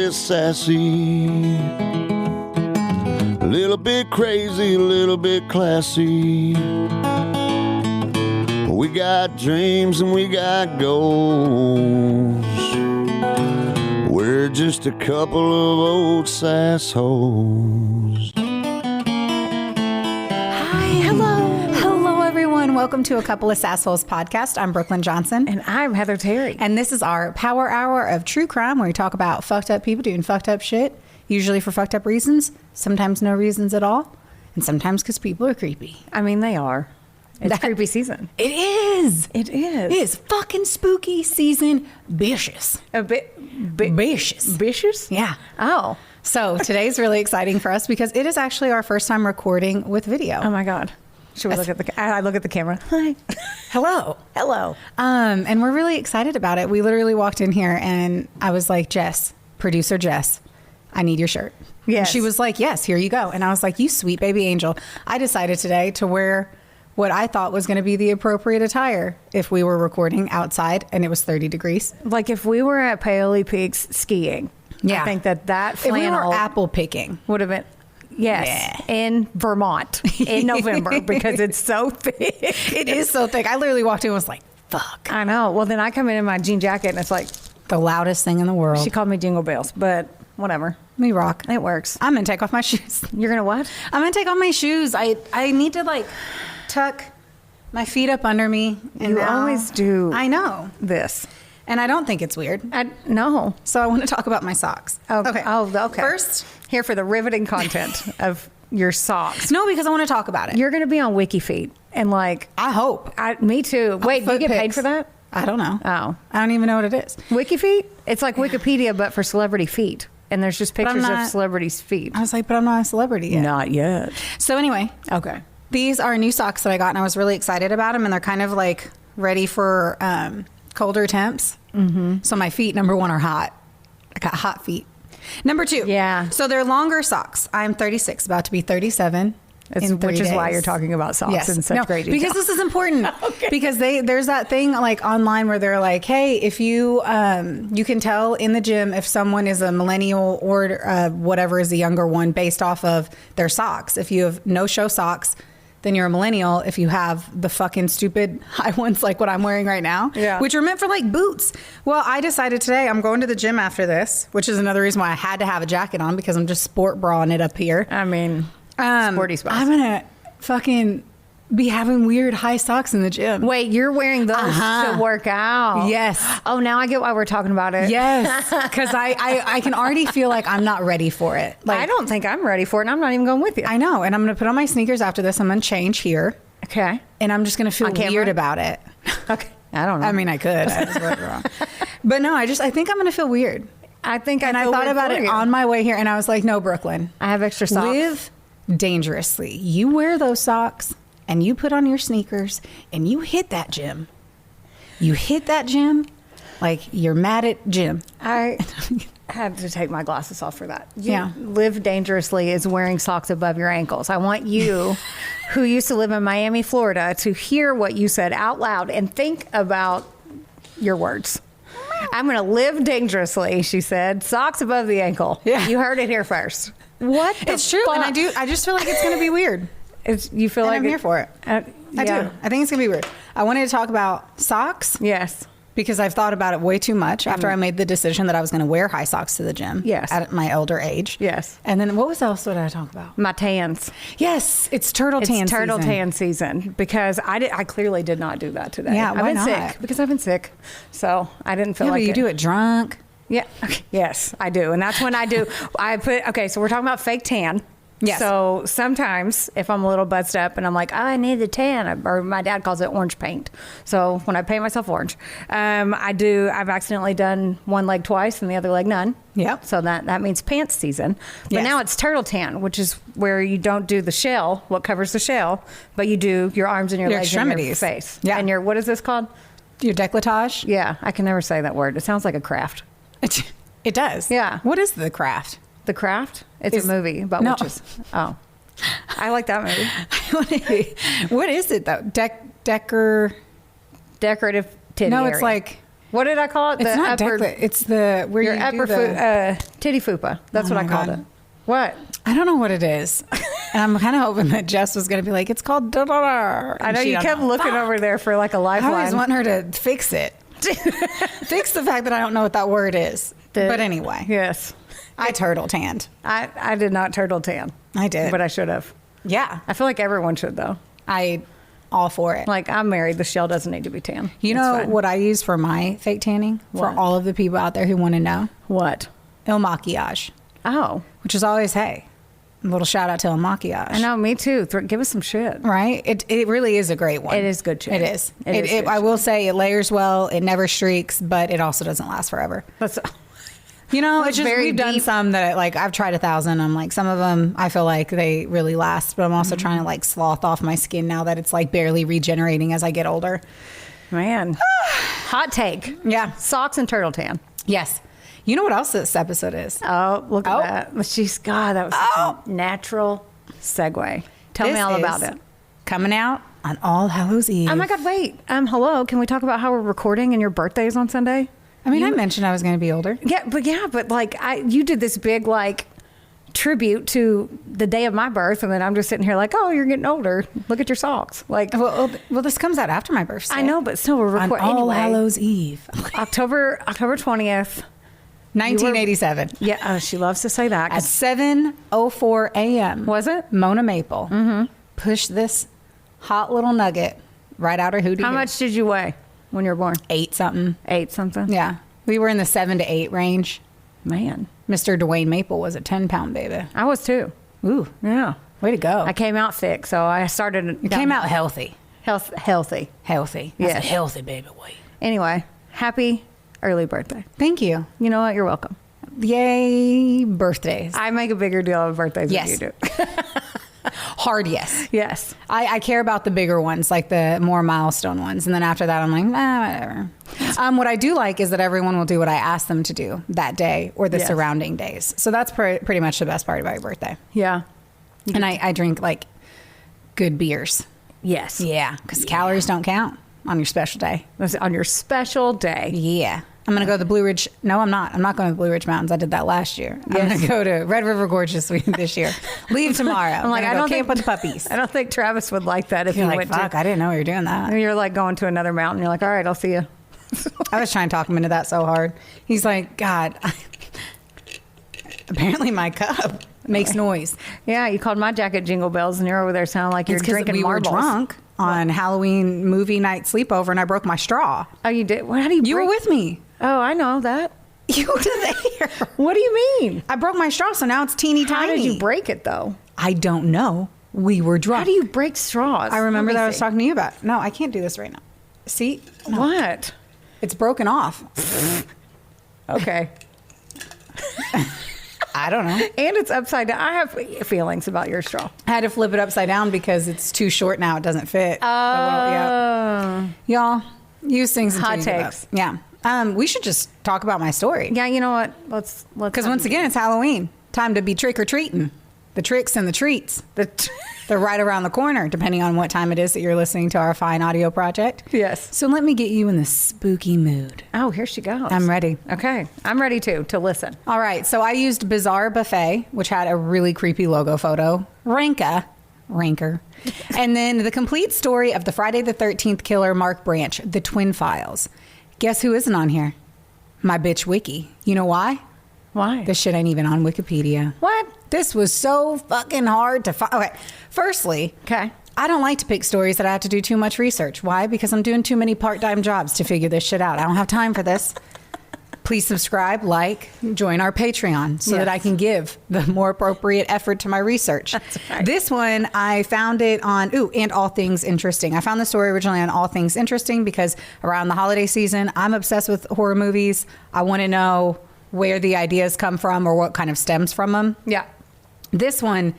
bit sassy, a little bit crazy, a little bit classy. We got dreams and we got goals. We're just a couple of old sassholes. Hi, hello. Hello, everyone. Welcome to A Couple of Sassholes podcast. I'm Brooklyn Johnson. And I'm Heather Terry. And this is our power hour of true crime where we talk about fucked up people doing fucked up shit, usually for fucked up reasons, sometimes no reasons at all, and sometimes because people are creepy. I mean, they are. It's creepy season. It is. It is. It is fucking spooky season. Vicious. A bit vicious. Vicious? Yeah. Oh. So today's really exciting for us because it is actually our first time recording with video. Oh my God. Should we look at the? I look at the camera. Hi. Hello. Hello. And we're really excited about it. We literally walked in here and I was like, Jess, producer Jess, I need your shirt. Yes. And she was like, yes, here you go. And I was like, you sweet baby angel. I decided today to wear what I thought was going to be the appropriate attire if we were recording outside and it was 30 degrees. Like if we were at Paoli Peaks skiing, yeah. I think that flannel. If we were apple picking. Would have been. Yes, yeah. In Vermont in November because it's so thick. It is so thick. I literally walked in and was like, fuck. I know. Well, then I come in my jean jacket and it's like the loudest thing in the world. She called me Jingle Bells, but whatever. We rock. It works. I'm going to take off my shoes. You're going to what? I'm going to take off my shoes. I need to like tuck my feet up under me. And you always do. I know. This. And I don't think it's weird. No. So I want to talk about my socks. Okay. Oh, okay. First, here for the riveting content of your socks. No, because I want to talk about it. You're going to be on WikiFeet and like. I hope. Me too. Wait, do you get paid for that? I don't know. Oh. I don't even know what it is. WikiFeet? It's like Wikipedia, but for celebrity feet. And there's just pictures of celebrities' feet. I was like, but I'm not a celebrity yet. Not yet. So anyway. Okay. These are new socks that I got and I was really excited about them. And they're kind of like ready for colder temps. Mm-hmm. So my feet, number one, are hot. I got hot feet. Number two. Yeah. So they're longer socks. I'm 36, about to be 37. Which is why you're talking about socks in such great detail. Because this is important. Okay. Because there's that thing like online where they're like, hey, if you you can tell in the gym if someone is a millennial or whatever is the younger one based off of their socks. If you have no-show socks, then you're a millennial. If you have the fucking stupid high ones like what I'm wearing right now, which are meant for like boots. Well, I decided today I'm going to the gym after this, which is another reason why I had to have a jacket on because I'm just sport brawing it up here. I mean, sporty spots. I'm going to fucking be having weird high socks in the gym. Wait, you're wearing those to work out? Yes. Oh, now I get why we're talking about it. Yes. Because I can already feel like I'm not ready for it. Like, I don't think I'm ready for it, and I'm not even going with you. I know. And I'm going to put on my sneakers after this. I'm going to change here. Okay. And I'm just going to feel weird about it. Okay. I don't know. I mean, I could. I just wrote it wrong. But no, I think I'm going to feel weird. I think I thought about it on my way here, and I was like, no, Brooklyn. I have extra socks. Live dangerously. You wear those socks. And you put on your sneakers and you hit that gym. You hit that gym like you're mad at Jim. I had to take my glasses off for that. Yeah. Live dangerously is wearing socks above your ankles. I want you, who used to live in Miami, Florida, to hear what you said out loud and think about your words. I'm going to live dangerously, she said. Socks above the ankle. Yeah. You heard it here first. What? It's true. Fuck? And I just feel like it's going to be weird. You feel like I'm here for it. Yeah. I do. I think it's going to be weird. I wanted to talk about socks. Yes. Because I've thought about it way too much after I made the decision that I was going to wear high socks to the gym. Yes. At my elder age. Yes. And then what else did I talk about? My tans. Yes. It's turtle tan season because I clearly did not do that today. Yeah, why I've been not? sick because I've been sick. So I didn't feel like but you do it drunk. Yeah. Okay. Yes, I do. And that's when I do. So we're talking about fake tan. Yes. So sometimes if I'm a little buzzed up and I'm like, I need the tan, or my dad calls it orange paint. So when I paint myself orange, I've accidentally done one leg twice and the other leg none. Yep. So that means pants season. But now it's turtle tan, which is where you don't do the shell, what covers the shell, but you do your arms and your legs extremities. and your face. Yeah. And what is this called? Your décolletage? Yeah. I can never say that word. It sounds like a craft. It does. Yeah. What is the craft? The Craft? It's a movie about witches. Oh. I like that movie. What is it, though? Decorative titty No, area. it's like What did I call it? It's not upper, deck. It's the where your you upper do the, titty fupa. That's Oh what I my called God. it. What? I don't know what it is. And I'm kind of hoping that Jess was going to be like, it's called da-da-da. I know you kept looking over there for like a I always lifeline. want her to fix it. Fix the fact that I don't know what that word is. But anyway, Yes. I turtle tanned. I did not turtle tan. I did. But I should have. Yeah. I feel like everyone should, though. I all for it. Like, I'm married. The shell doesn't need to be tan. You It's know fine. what I use for my fake tanning? For What? all of the people out there who want to know? What? Il Maquillage, Oh. which is always, hey, a little shout out to Il Maquillage. I know, me too. Give us some shit. Right? It really is a great one. It is good shit. It is. It is good I shit. will say it layers well. It never streaks, but it also doesn't last forever. That's You know, It's it's just very we've done deep. some that like I've tried 1,000. I'm like some of them I feel like they really last, but I'm also Mm-hmm. trying to like sloth off my skin now that it's like barely regenerating as I get older. man. Hot take. Yeah. Socks and turtle tan. Yes. You know what else this episode is? Oh, look at Oh. that. But she's, God, that was such a natural segue. Tell me This all is about it. Coming out on All Hallows Eve. Oh my God, wait. Hello. Can we talk about how we're recording and your birthday is on Sunday? I mean, I mentioned I was going to be older. Yeah, but like you did this big like tribute to the day of my birth, and then I'm just sitting here like, oh, you're getting older. Look at your socks. Like, Well, this comes out after my birthday. I know, but still, we're On recording All anyway. Hallows Eve, October 20th. 1987. Yeah, oh, she loves to say that. At 7:04 a.m. Was it? Mona Maple pushed this hot little nugget right out her hootie. How much did you weigh when you were born? 8 something. 8 something. Yeah, we were in the 7 to 8 range. Man, Mr. Dwayne Maple was a 10-pound baby. I was too. Ooh, Yeah, way to go! I came out thick, so I started. You came out healthy. healthy. Healthy. That's Yes. a healthy baby weight. Anyway, happy early birthday. Thank you. You know what? You're welcome. Yay, birthdays. I make a bigger deal of birthdays Yes. than you do. Hard yes. Yes. I care about the bigger ones, like the more milestone ones. And then after that, I'm like, whatever. What I do like is that everyone will do what I ask them to do that day or the Yes. surrounding days. So that's pretty much the best part about your birthday. Yeah. And I drink like good beers. Yes. Yeah, because calories don't count on your special day. That's on your special day. Yeah. I'm going to go to the Blue Ridge. No, I'm not. I'm not going to the Blue Ridge Mountains. I did that last year. I'm Yes. going to go to Red River Gorge this year. Leave tomorrow. I'm like, Gonna I go don't camp think with the puppies. I don't think Travis would like that if You're you like, went fuck, I didn't know you were doing that. to. You're like going to another mountain. You're like, all right, I'll see you. I was trying to talk him into that so hard. He's like, God, apparently my cup makes noise. Yeah, you called my jacket Jingle Bells, and you're over there sounding like you're It's 'cause drinking we marbles. were drunk on Halloween movie night sleepover, and I broke my straw. Oh, you did? Well, how do you? You were break- with me. Oh, I know that. You were there. What do you mean? I broke my straw, so now it's teeny How tiny. did you break it though? I don't know. We were drunk. How do you break straws? I remember Let me that I was see. talking to you about. No, I can't do this right now. See? No. What? It's broken off. Okay. I don't know. And it's upside down. I have feelings about your straw. I had to flip it upside down because it's too short now. It doesn't fit. Yeah. Y'all, use things until Hot you give up. takes. Yeah. We should just talk about my story. Yeah, you know what? Let's. Because once again, it's Halloween. Time to be trick-or-treating. The tricks and the treats. They're right around the corner, depending on what time it is that you're listening to our fine audio project. Yes. So let me get you in the spooky mood. Oh, here she goes. I'm ready. Okay, I'm ready to listen. All right, so I used Bizarre Buffet, which had a really creepy logo photo, Ranker, and then the complete story of the Friday the 13th killer, Mark Branch, the Twin Files. Guess who isn't on here? My bitch Wiki. You know why? Why? This shit ain't even on Wikipedia. What? This was so fucking hard to find. Okay, firstly, Okay. I don't like to pick stories that I have to do too much research. Why? Because I'm doing too many part-time jobs to figure this shit out. I don't have time for this. Please subscribe, like, join our Patreon so that Yes. I can give the more appropriate effort to my research. That's right. This one, I found it on, and All Things Interesting. I found the story originally on All Things Interesting because around the holiday season, I'm obsessed with horror movies. I want to know where the ideas come from or what kind of stems from them. Yeah. This one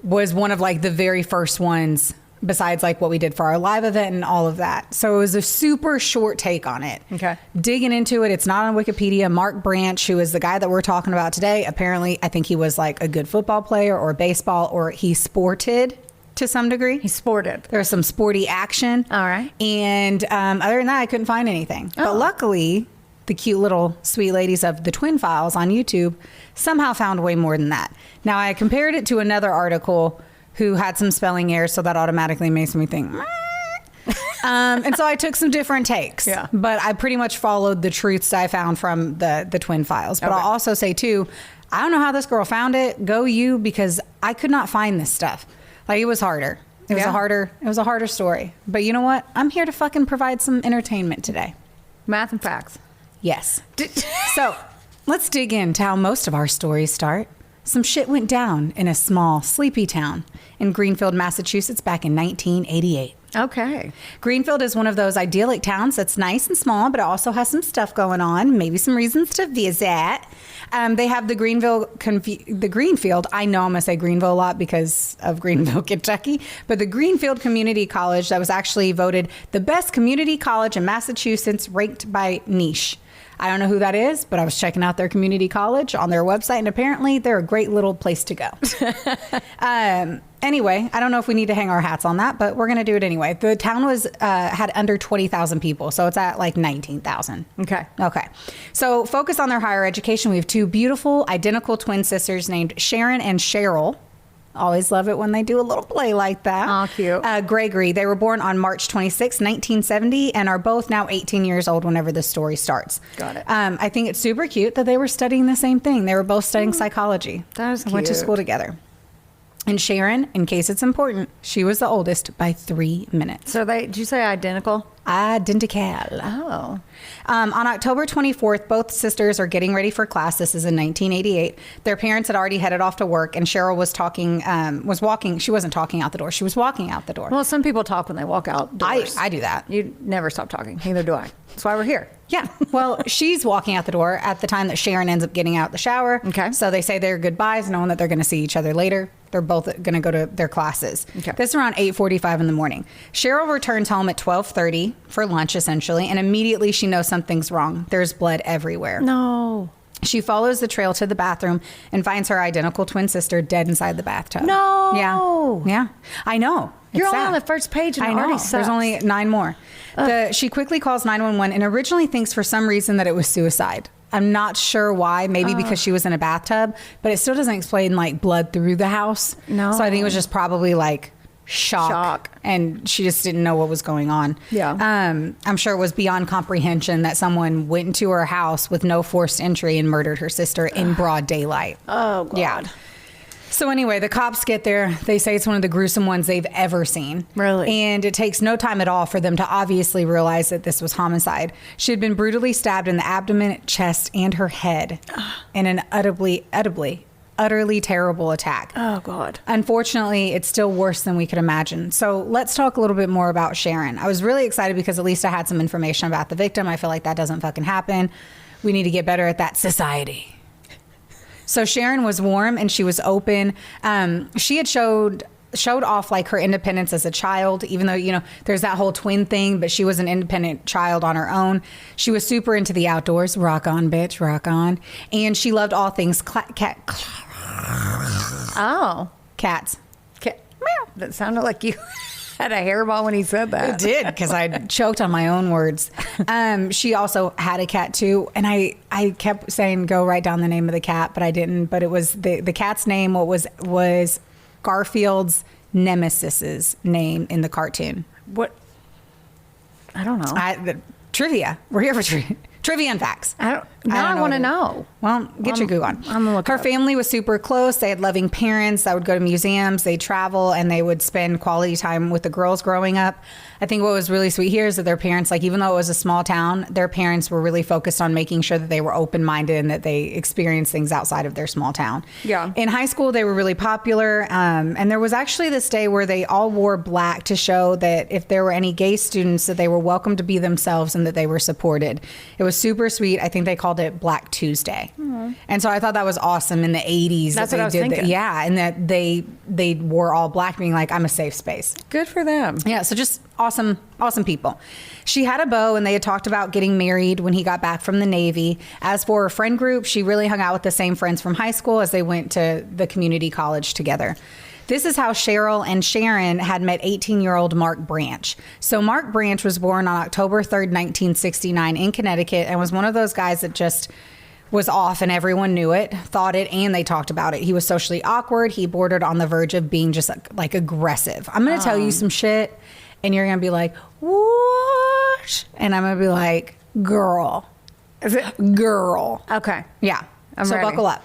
was one of like the very first ones besides like what we did for our live event and all of that. So it was a super short take on it. Okay. Digging into it, it's not on Wikipedia. Mark Branch, who is the guy that we're talking about today, apparently I think he was like a good football player or baseball or he sported to some degree. He sported. There was some sporty action. All right. And other than that, I couldn't find anything. Oh. But luckily, the cute little sweet ladies of the Twin Files on YouTube somehow found way more than that. Now, I compared it to another article who had some spelling errors, so that automatically makes me think... and so I took some different takes. Yeah. But I pretty much followed the truths I found from the Twin Files. But Okay. I'll also say, too, I don't know how this girl found it. Go you, because I could not find this stuff. Like, it was harder. It was a harder story. But you know what? I'm here to fucking provide some entertainment today. Math and facts. Yes. So let's dig into how most of our stories start. Some shit went down in a small, sleepy town in Greenfield, Massachusetts back in 1988. Okay. Greenfield is one of those idyllic towns that's nice and small, but it also has some stuff going on, maybe some reasons to visit. They have the Greenfield. I know I'm going to say Greenville a lot because of Greenville, Kentucky, but the Greenfield Community College that was actually voted the best community college in Massachusetts, ranked by Niche. I don't know who that is, but I was checking out their community college on their website, and apparently they're a great little place to go. Anyway, I don't know if we need to hang our hats on that, but we're going to do it anyway. The town was had under 20,000 people, so it's at like 19,000. Okay. Okay. So focus on their higher education. We have two beautiful, identical twin sisters named Sharon and Cheryl. Always love it when they do a little play like that. Aw, cute. Gregory. They were born on March 26, 1970, and are both now 18 years old whenever the story starts. Got it. I think it's super cute that they were studying the same thing. They were both studying psychology. That is Went to cute. school together. And Sharon, in case it's important, she was the oldest by 3 minutes. So did you say identical? Identical. Oh. On October 24th, both sisters are getting ready for class. This is in 1988. Their parents had already headed off to work, and Cheryl was walking. She wasn't talking out the door. She was walking out the door. Well, some people talk when they walk outdoors. I do that. You never stop talking. Neither do I. That's why we're here. Yeah. Well, she's walking out the door at the time that Sharon ends up getting out the shower. Okay. So they say their goodbyes, knowing that they're going to see each other later. They're both going to go to their classes. Okay. This is around 8:45 in the morning. Cheryl returns home at 12:30 for lunch, essentially, and immediately she knows something's wrong. There's blood everywhere. No. She follows the trail to the bathroom and finds her identical twin sister dead inside the bathtub. No. Yeah. Yeah. I know. You're It's only sad. on the first page and I it know. already sucks. There's only 9 more. She quickly calls 911 and originally thinks for some reason that it was suicide. I'm not sure why. Maybe because she was in a bathtub, but it still doesn't explain like blood through the house. No. So I think it was just probably like shock. And she just didn't know what was going on. Yeah. I'm sure it was beyond comprehension that someone went into her house with no forced entry and murdered her sister in broad daylight. Oh, God. Yeah. So anyway, the cops get there. They say it's one of the gruesome ones they've ever seen. Really? And it takes no time at all for them to obviously realize that this was homicide. She had been brutally stabbed in the abdomen, chest, and her head in an utterly terrible attack. Oh, God. Unfortunately, it's still worse than we could imagine. So let's talk a little bit more about Sharon. I was really excited because at least I had some information about the victim. I feel like that doesn't fucking happen. We need to get better at that, society. So Sharon was warm and she was open. She had showed off like her independence as a child, even though, you know, there's that whole twin thing, but she was an independent child on her own. She was super into the outdoors. Rock on, bitch, rock on. And she loved all things Oh. cats. Meow. That sounded like you had a hairball when he said that. It did, because I choked on my own words. She also had a cat too, and I kept saying go write down the name of the cat, but I didn't. But it was the cat's name. What was Garfield's nemesis's name in the cartoon? What? I don't know. Trivia. We're here for trivia and facts. Now I don't want to what it is. know. Well, get your Google on. I'm gonna look Her it up. family was super close. They had loving parents that would go to museums. They'd travel and they would spend quality time with the girls growing up. I think what was really sweet here is that their parents, like even though it was a small town, their parents were really focused on making sure that they were open-minded and that they experienced things outside of their small town. Yeah. In high school, they were really popular. And there was actually this day where they all wore black to show that if there were any gay students, that they were welcome to be themselves and that they were supported. It was super sweet. I think they called it Black Tuesday. And so I thought that was awesome in the 80s. That's that what I was they did thinking. yeah. And that they wore all black, being like, I'm a safe space. Good for them. Yeah, so just awesome people. She had a beau and they had talked about getting married when he got back from the Navy. As for her friend group, she really hung out with the same friends from high school as they went to the community college together. This is how Cheryl and Sharon had met 18-year-old Mark Branch. So Mark Branch was born on October 3rd, 1969 in Connecticut, and was one of those guys that just was off and everyone knew it, thought it, and they talked about it. He was socially awkward. He bordered on the verge of being just like aggressive. I'm going to tell you some shit, and you're going to be like, what? And I'm going to be like, girl. Is it? Girl. Okay. Yeah. I'm ready. Buckle up.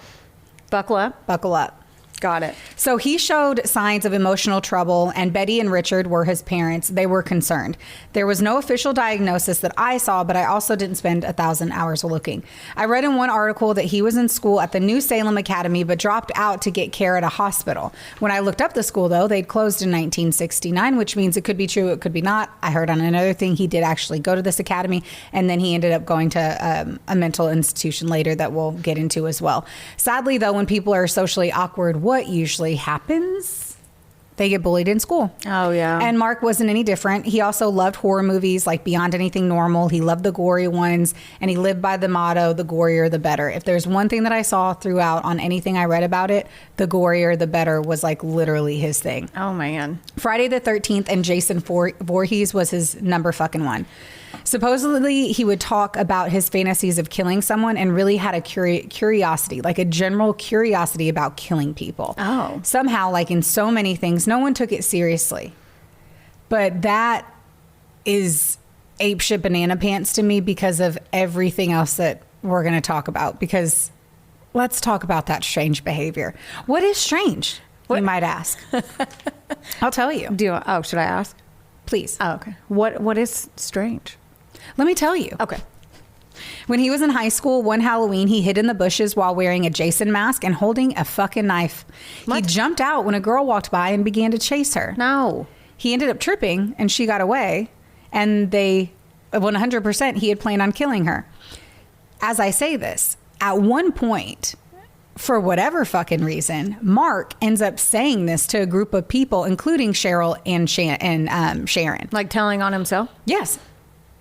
Buckle up. Buckle up. Got it. So he showed signs of emotional trouble, and Betty and Richard were his parents. They were concerned. There was no official diagnosis that I saw, but I also didn't spend 1,000 hours looking. I read in one article that he was in school at the New Salem Academy, but dropped out to get care at a hospital. When I looked up the school, though, they'd closed in 1969, which means it could be true, it could be not. I heard on another thing he did actually go to this academy, and then he ended up going to a mental institution later that we'll get into as well. Sadly, though, when people are socially awkward, what usually happens? They get bullied in school. Oh, yeah. And Mark wasn't any different. He also loved horror movies like Beyond Anything Normal. He loved the gory ones, and he lived by the motto, the gorier, the better. If there's one thing that I saw throughout on anything I read about it, the gorier, the better was like literally his thing. Oh, man. Friday the 13th and Jason Vorhees was his number fucking one. Supposedly, he would talk about his fantasies of killing someone and really had a curiosity, like a general curiosity about killing people. Oh. Somehow, like in so many things, no one took it seriously. But that is apeshit banana pants to me because of everything else that we're going to talk about. Because let's talk about that strange behavior. What is strange, you might ask? I'll tell you. Should I ask? Please. Oh, okay. What is strange? Let me tell you. Okay. When he was in high school, one Halloween, he hid in the bushes while wearing a Jason mask and holding a fucking knife. What? He jumped out when a girl walked by and began to chase her. No. He ended up tripping and she got away, and 100% he had planned on killing her. As I say this, at one point, for whatever fucking reason, Mark ends up saying this to a group of people, including Cheryl and Sharon. Like telling on himself? Yes.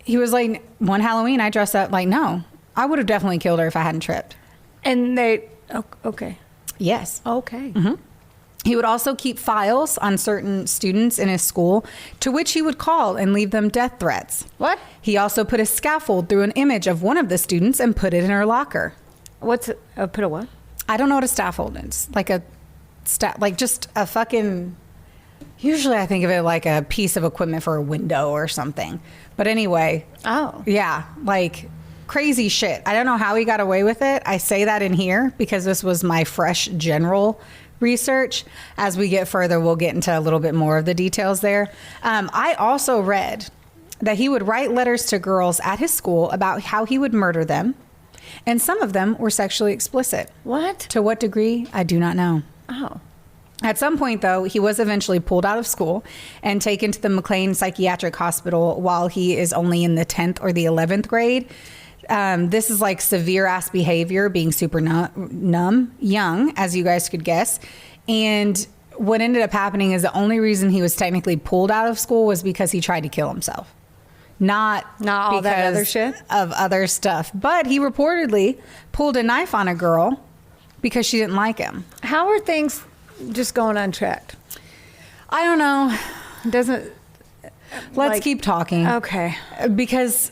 He was like, one Halloween, I dressed up like, no, I would have definitely killed her if I hadn't tripped. And they, okay. Yes. Okay. Mm-hmm. He would also keep files on certain students in his school, to which he would call and leave them death threats. What? He also put a scaffold through an image of one of the students and put it in her locker. Put a what? I don't know what a scaffold is. Like just a fucking, usually I think of it like a piece of equipment for a window or something. But anyway. Oh. Yeah. Like crazy shit. I don't know how he got away with it. I say that in here because this was my fresh general research. As we get further, we'll get into a little bit more of the details there. I also read that he would write letters to girls at his school about how he would murder them. And some of them were sexually explicit. What? To what degree, I do not know. Oh. At some point, though, he was eventually pulled out of school and taken to the McLean Psychiatric Hospital while he is only in the 10th or the 11th grade. This is like severe ass behavior, being super numb, young, as you guys could guess. And what ended up happening is the only reason he was technically pulled out of school was because he tried to kill himself. Not all that other shit of other stuff. But he reportedly pulled a knife on a girl because she didn't like him. How are things just going unchecked? I don't know. Doesn't. Let's keep talking. Okay. Because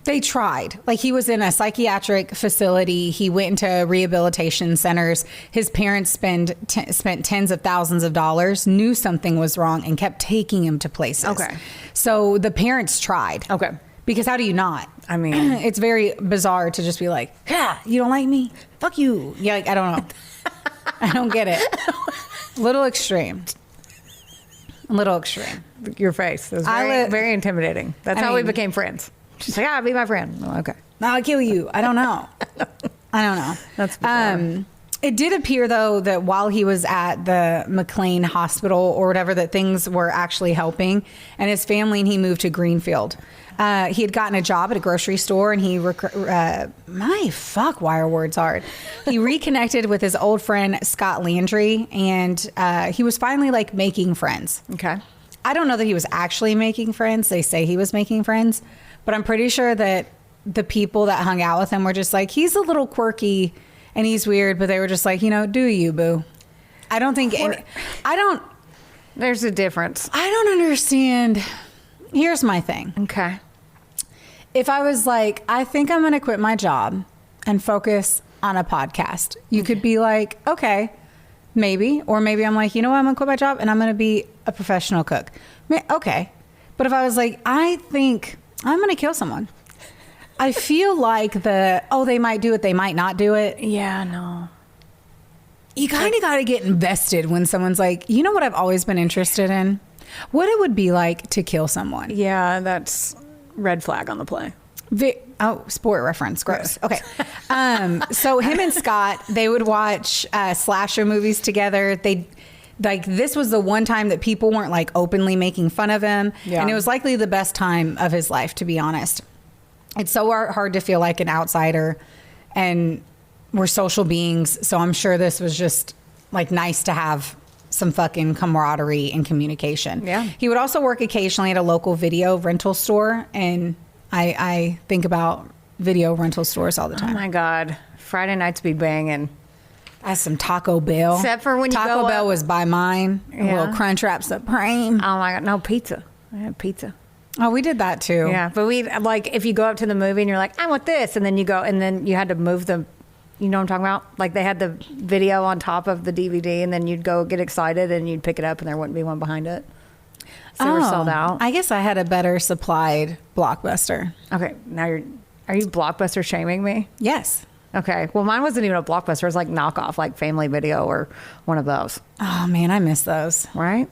they tried. Like, he was in a psychiatric facility. He went into rehabilitation centers. His parents spent tens of thousands of dollars, knew something was wrong, and kept taking him to places. Okay. So the parents tried. Okay. Because how do you not? I mean, it's very bizarre to just be like, yeah, you don't like me? Fuck you. Yeah, like, I don't know. I don't get it. Little extreme. A little extreme. Your face is very, very intimidating. That's how we became friends. She's like, be my friend. Oh, okay. No, I'll kill you. I don't know. I don't know. That's bizarre. It did appear, though, that while he was at the McLean Hospital or whatever, that things were actually helping. And his family, and he moved to Greenfield. He had gotten a job at a grocery store, and he, why are words hard? He reconnected with his old friend, Scott Landry, and he was finally, like, making friends. Okay. I don't know that he was actually making friends. They say he was making friends. But I'm pretty sure that the people that hung out with him were just like, he's a little quirky and he's weird, but they were just like, do you, boo? I don't think There's a difference. I don't understand. Here's my thing. Okay. If I was like, I think I'm going to quit my job and focus on a podcast, you could be like, okay, maybe. Or maybe I'm like, you know what? I'm going to quit my job and I'm going to be a professional cook. Okay. But if I was like, I think I'm going to kill someone. I feel like they might do it, they might not do it. Yeah, no. You kind of got to get invested when someone's like, you know what I've always been interested in? What it would be like to kill someone. Yeah, that's red flag on the play. Sport reference. Gross. Okay. So him and Scott, they would watch slasher movies together. This was the one time that people weren't like openly making fun of him. Yeah. And it was likely the best time of his life, to be honest. It's so hard to feel like an outsider, and we're social beings. So I'm sure this was just like nice to have some fucking camaraderie and communication. Yeah. He would also work occasionally at a local video rental store. And I think about video rental stores all the time. Oh my God. Friday nights be banging. That's some Taco Bell. Except for when you Taco go Bell up. was by mine. A little Crunchwrap Supreme. Oh my God. No, pizza. I had pizza. Oh, we did that too. Yeah. But we, like, if you go up to the movie and you're like, I want this. And then you go, and then you had to move the, you know what I'm talking about? Like, they had the video on top of the DVD, and then you'd go get excited and you'd pick it up and there wouldn't be one behind it. So they were sold out. I guess I had a better supplied Blockbuster. Okay. Now are you Blockbuster shaming me? Yes. Okay. Well, mine wasn't even a Blockbuster. It was like knockoff, like Family Video or one of those. Oh man, I miss those. Right?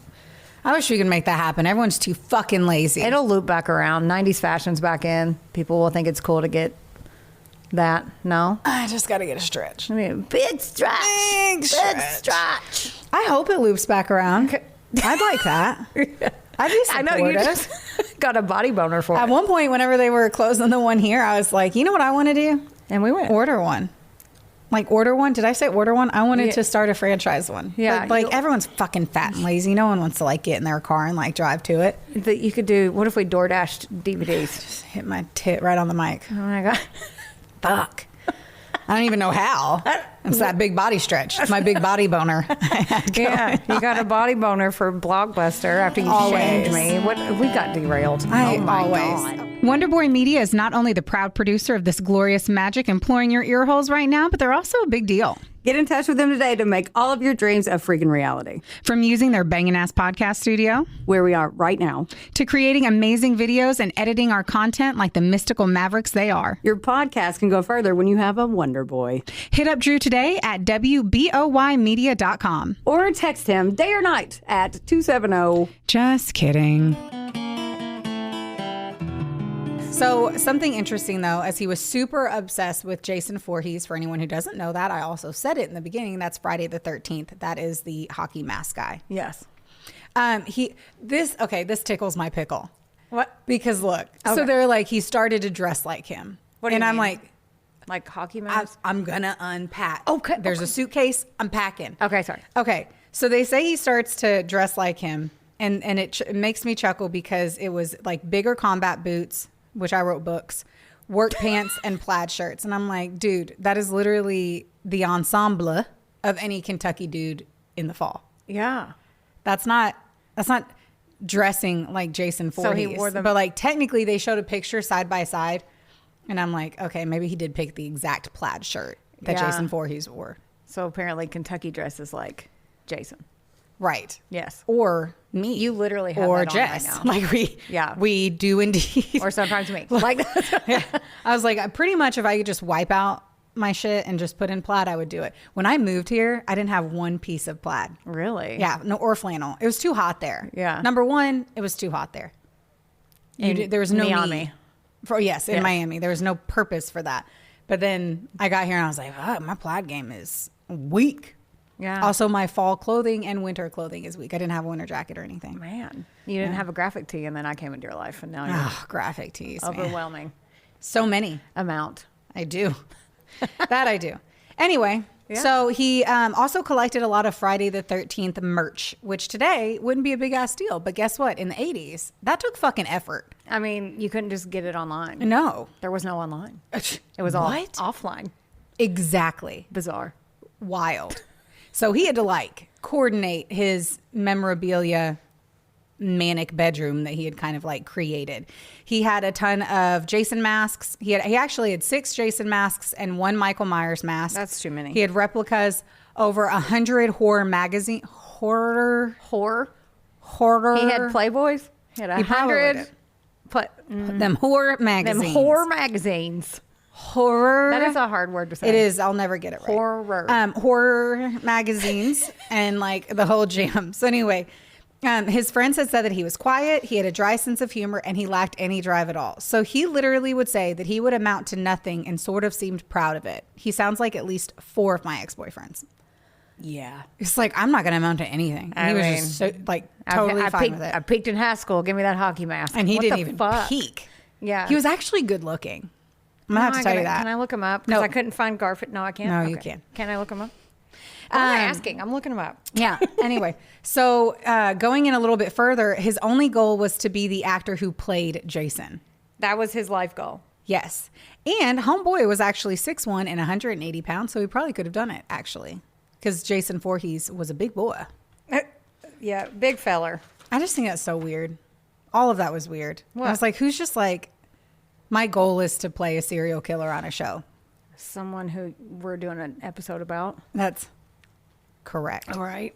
I wish we could make that happen. Everyone's too fucking lazy. It'll loop back around. 90s fashion's back in. People will think it's cool to get that. No? I just got to get a stretch. I mean, big stretch. Big stretch. I hope it loops back around. I'd like that. I'd be supportive. I know you just got a body boner for At it. one point, whenever they were closing the one here, I was like, you know what I want to do? And we went. Order one. Like order one? Did I say order one? I wanted to start a franchise one. Yeah. But like everyone's fucking fat and lazy. No one wants to like get in their car and like drive to it. That you could do. What if we DoorDashed DVDs? Just hit my tit right on the mic. Oh my God. Fuck. I don't even know how. It's that big body stretch. It's my big body boner. Yeah, you got a body boner for Blockbuster after you shamed me. What we got derailed. I oh my always. God. Wonderboy Media is not only the proud producer of this glorious magic employing your ear holes right now, but they're also a big deal. Get in touch with them today to make all of your dreams a freaking reality. From using their bangin' ass podcast studio, Where we are right now. to creating amazing videos and editing our content like the mystical mavericks they are. Your podcast can go further when you have a Wonder Boy. Hit up Drew today at WBOYmedia.com. Or text him day or night at 270. Just kidding. So something interesting though, as he was super obsessed with Jason Voorhees. For anyone who doesn't know that, I also said it in the beginning. That's Friday the 13th. That is the hockey mask guy. Yes. This tickles my pickle. What? Because look, Okay. so they're like, he started to dress like him. What do you and I'm mean? like hockey mask? I'm gonna unpack. Okay. There's a suitcase. I'm packing. Okay, sorry. Okay. So they say he starts to dress like him, and it makes me chuckle because it was like bigger combat boots, which I wrote books, work pants, and plaid shirts. And I'm like, dude, that is literally the ensemble of any Kentucky dude in the fall. Yeah. That's not dressing like Jason Voorhees. So he wore them. But like technically they showed a picture side by side. And I'm like, okay, maybe he did pick the exact plaid shirt that Yeah. Jason Voorhees wore. So apparently Kentucky dresses like Jason. Right. Yes. Or me. You literally have or that on right Jess. now. Like we do indeed. Or sometimes me. Like Yeah. I was like, pretty much if I could just wipe out my shit and just put in plaid, I would do it. When I moved here, I didn't have one piece of plaid. Really? Yeah, no, or flannel. It was too hot there. Yeah. Number one, it was too hot there. There was no Miami. need. In Miami. There was no purpose for that. But then I got here and I was like, oh, my plaid game is weak. Yeah. Also, my fall clothing and winter clothing is weak. I didn't have a winter jacket or anything. Man, you didn't have a graphic tee, and then I came into your life, and now you're Oh, graphic tees. man. overwhelming So many. amount. I do. That I do. Anyway, so he also collected a lot of Friday the 13th merch, which today wouldn't be a big ass deal. But guess what? In the 80s, that took fucking effort. I mean, you couldn't just get it online. No. There was no online. It was all What? offline. Exactly. Bizarre. Wild. So he had to like coordinate his memorabilia manic bedroom that he had kind of like created. He had a ton of Jason masks. He actually had 6 Jason masks and 1 Michael Myers mask. That's too many. He had replicas, over 100 horror. Horror. He had Playboys. He had He probably 100. did. Them horror magazines. Them horror magazines. Horror. That is a hard word to say. It is. I'll never get it right. Horror. Horror magazines and like the whole jam. So anyway, his friends had said that he was quiet, he had a dry sense of humor, and he lacked any drive at all. So he literally would say that he would amount to nothing and sort of seemed proud of it. He sounds like at least 4 of my ex-boyfriends. Yeah. It's like, I'm not going to amount to anything. And he was just so, like totally fine with it. I peaked in high school. Give me that hockey mask. And he What didn't the even fuck? peak. Yeah. He was actually good looking. I'm going to have to tell you that. Can I look him up? Because No. I couldn't find Garfield. No, I can't. No, you can't. Can I look him up? I'm asking. I'm looking him up. Yeah. Anyway, so going in a little bit further, his only goal was to be the actor who played Jason. That was his life goal. Yes. And homeboy was actually 6'1" and 180 pounds, so he probably could have done it, actually. Because Jason Voorhees was a big boy. Yeah, big feller. I just think that's so weird. All of that was weird. What? I was like, who's just like, my goal is to play a serial killer on a show. Someone who we're doing an episode about. That's correct. All right.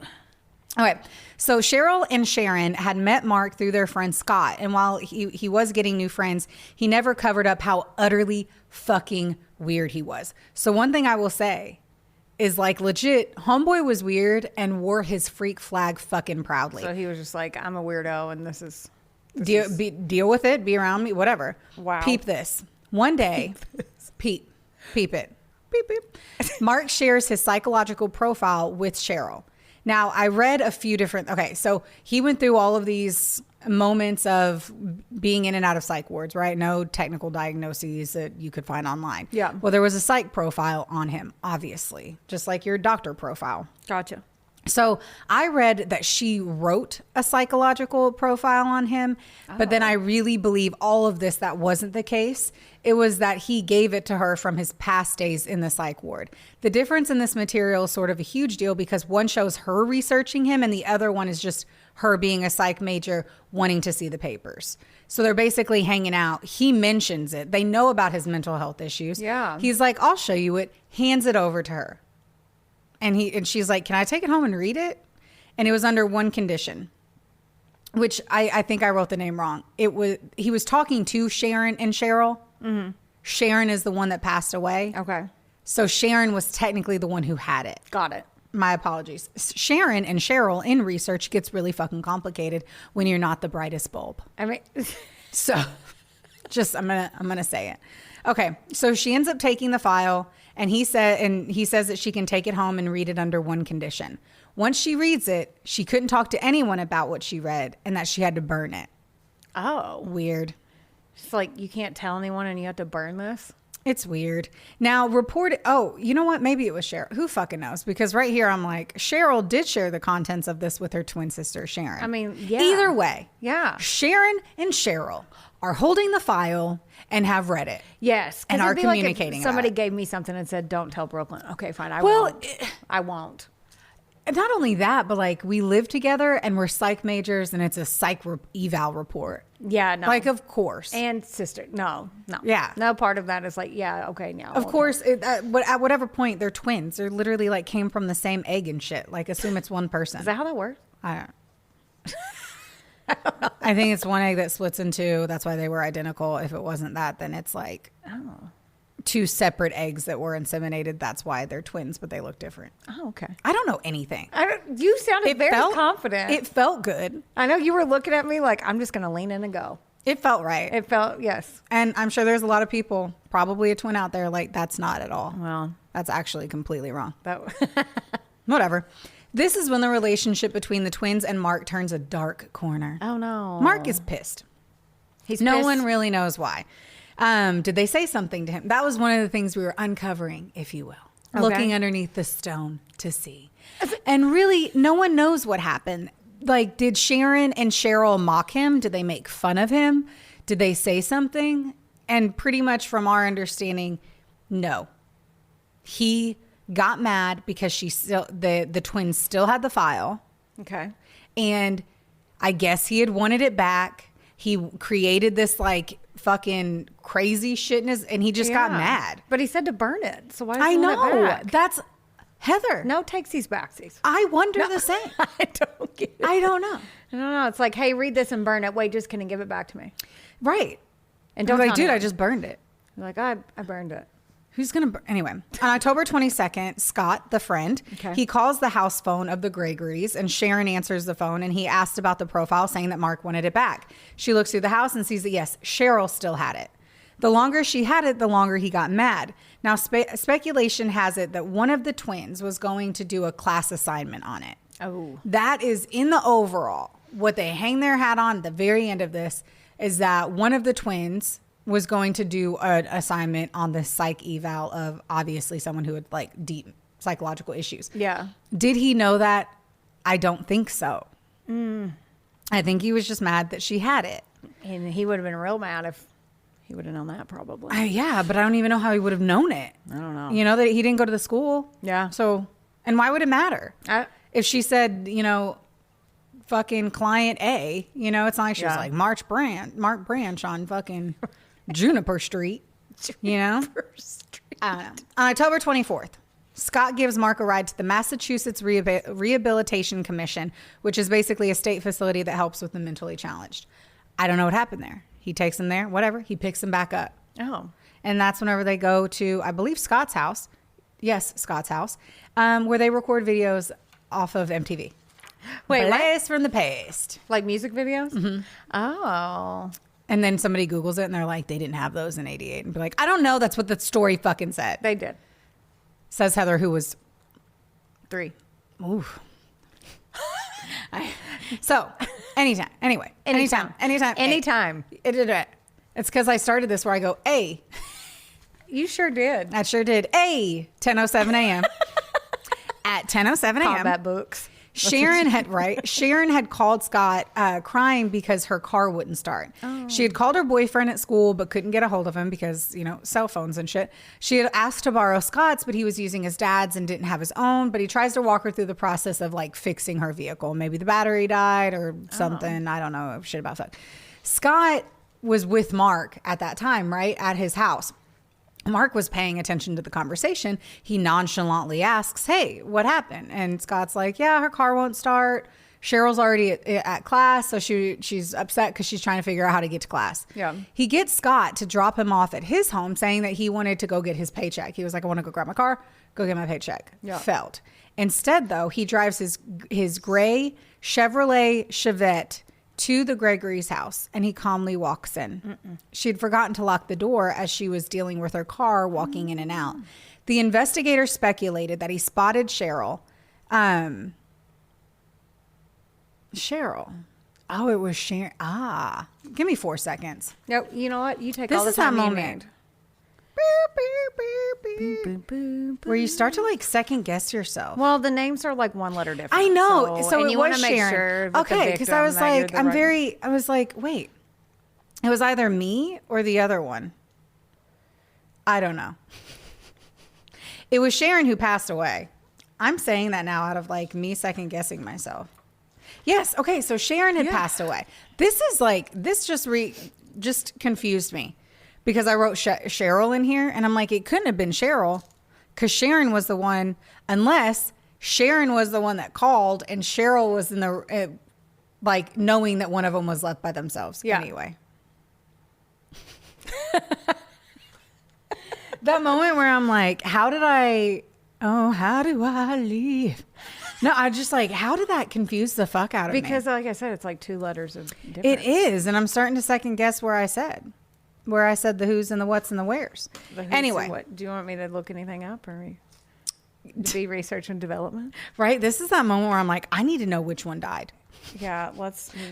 Okay, so Cheryl and Sharon had met Mark through their friend Scott, and while he was getting new friends, he never covered up how utterly fucking weird he was. So one thing I will say is like legit, homeboy was weird and wore his freak flag fucking proudly. So he was just like, I'm a weirdo, and this is Deal with it, be around me, whatever. Wow. Peep this. One day, peep it. Beep, beep. Mark shares his psychological profile with Cheryl. Now, I read a few different, so he went through all of these moments of being in and out of psych wards, right? No technical diagnoses that you could find online. Yeah. Well, there was a psych profile on him, obviously, just like your doctor profile. Gotcha. So I read that she wrote a psychological profile on him, but then I really believe all of this, that wasn't the case. It was that he gave it to her from his past days in the psych ward. The difference in this material is sort of a huge deal because one shows her researching him and the other one is just her being a psych major wanting to see the papers. So they're basically hanging out. He mentions it. They know about his mental health issues. Yeah. He's like, I'll show you it. Hands it over to her. And she's like, can I take it home and read it? And it was under one condition, which I think I wrote the name wrong. He was talking to Sharon and Cheryl. Mm-hmm. Sharon is the one that passed away. Okay. So Sharon was technically the one who had it. Got it. My apologies. Sharon and Cheryl in research gets really fucking complicated when you're not the brightest bulb. I mean, So just I'm gonna say it. Okay, so she ends up taking the file, and he says that she can take it home and read it under one condition. Once she reads it, she couldn't talk to anyone about what she read, and that she had to burn it. oh, Weird. it's like you can't tell anyone and you have to burn this. It's weird. Now, you know what? Maybe it was Cheryl. Who fucking knows? Because right here, I'm like, Cheryl did share the contents of this with her twin sister, Sharon. I mean, yeah. Either way. Yeah. Sharon and Cheryl are holding the file and have read it. Yes, 'cause And are it'd be like if communicating about somebody it. gave me something and said, "Don't tell Brooklyn." Okay, fine. I Well, won't. I won't. And not only that, but like we live together and we're psych majors and it's a psych eval report. Yeah, no. Like, of course. And sister, no. Yeah. No part of that is like, yeah, okay, no. Of course, at whatever point, they're twins. They're literally like came from the same egg and shit. Like, assume it's one person. Is that how that works? I don't I think it's one egg that splits in two. That's why they were identical. If it wasn't that, then it's like two separate eggs that were inseminated. That's why they're twins, but they look different. Oh, okay. I don't know anything. You sounded very confident. It felt good. I know you were looking at me like, I'm just going to lean in and go. It felt right. It felt, yes. And I'm sure there's a lot of people, probably a twin out there, like, that's not at all. Well, That's actually completely wrong. that Whatever. This is when the relationship between the twins and Mark turns a dark corner. Oh, no. Mark is pissed. He's No pissed. one really knows why. Did they say something to him? That was one of the things we were uncovering, if you will. Okay. Looking underneath the stone to see. And really, no one knows what happened. Like, did Sharon and Cheryl mock him? Did they make fun of him? Did they say something? And pretty much from our understanding, no. He got mad because the twins still had the file. Okay. And I guess he had wanted it back. He created this like fucking crazy shit and he just got mad. But he said to burn it. So why does I he want it know. back? That's Heather. No takesies backsies. I wonder the same. I don't get it. I don't know. I don't know. It's like, hey, read this and burn it. Wait, just can you give it back to me? Right. And Don't don't like, tell dude, me. I just burned it. You're like, I burned it. Who's going to... Anyway, on October 22nd, Scott, the friend, he calls the house phone of the Gregorys, and Sharon answers the phone, and he asked about the profile, saying that Mark wanted it back. She looks through the house and sees that, yes, Cheryl still had it. The longer she had it, the longer he got mad. Now, speculation has it that one of the twins was going to do a class assignment on it. Oh. That is in the overall. What they hang their hat on at the very end of this is that one of the twins was going to do an assignment on the psych eval of obviously someone who had like deep psychological issues. Yeah. Did he know that? I don't think so. I think he was just mad that she had it. And he would have been real mad if he would have known that probably. Yeah, but I don't even know how he would have known it. I don't know. You know, that he didn't go to the school. Yeah. So, and why would it matter? If she said, you know, fucking client A, you know, it's not like she was like Mark Branch on fucking Juniper Street, you know? I don't know. On October 24th, Scott gives Mark a ride to the Massachusetts Rehabilitation Commission, which is basically a state facility that helps with the mentally challenged. I don't know what happened there. He takes him there, whatever. He picks him back up. Oh. And that's whenever they go to, I believe, Scott's house. Yes, Scott's house, where they record videos off of MTV. Wait, Blast from the past. Like music videos? Mm-hmm. Oh. And then somebody Googles it and they're like, they didn't have those in 88. And be like, I don't know. That's what the story fucking said. They did. Says Heather, who was 3. Oof. So, anytime. Anyway. Anytime. It's because I started this where I go, A. You sure did. I sure did. A. 10:07 a.m. At 10:07 a.m. Combat books. Sharon had called Scott crying because her car wouldn't start. Oh. She had called her boyfriend at school but couldn't get a hold of him because, you know, cell phones and shit. She had asked to borrow Scott's, but he was using his dad's and didn't have his own. But he tries to walk her through the process of like fixing her vehicle. Maybe the battery died or something. I don't know shit about that. Scott was with Mark at that time, right? At his house. Mark was paying attention to the conversation. He nonchalantly asks, hey, what happened? And Scott's like, yeah, her car won't start. Cheryl's already at class, so she's upset because she's trying to figure out how to get to class. Yeah. He gets Scott to drop him off at his home, saying that he wanted to go get his paycheck. He was like, I want to go grab my car, go get my paycheck. Yeah. Failed. Instead, though, he drives his gray Chevrolet Chevette to the Gregory's house, and he calmly walks in. She'd forgotten to lock the door as she was dealing with her car, walking in and out. The investigator speculated that he spotted Cheryl. Cheryl. Oh, it was Sharon. Give me 4 seconds. No, you know what? You take This all the is time that you moment. need. Where you start to like second guess yourself. Well, the names are like one letter different. I know. So and it you was want to make Sharon. sure. With Okay, because I was like, I was like, wait, it was either me or the other one. I don't know. It was Sharon who passed away. I'm saying that now out of like me second guessing myself. Yes. Okay. So Sharon had passed away. This is like, this just confused me because I wrote Cheryl in here and I'm like, it couldn't have been Cheryl because Sharon was the one, unless Sharon was the one that called and Cheryl was in the, like knowing that one of them was left by themselves. Yeah. Anyway. That moment where I'm like, how do I leave? No, I just like, how did that confuse the fuck out of me? Because like I said, it's like 2 letters of difference. It is. And I'm starting to second guess where I said the who's and the what's and the where's. Anyway. What, do you want me to look anything up or be research and development? Right. This is that moment where I'm like, I need to know which one died. Yeah,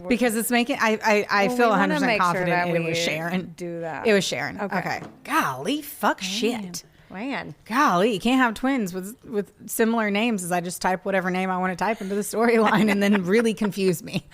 because it's making I feel 100% confident it was Sharon. Do that. It was Sharon. Okay. Golly, fuck shit. Man. Golly, you can't have twins with similar names as I just type whatever name I want to type into the storyline and then really confuse me.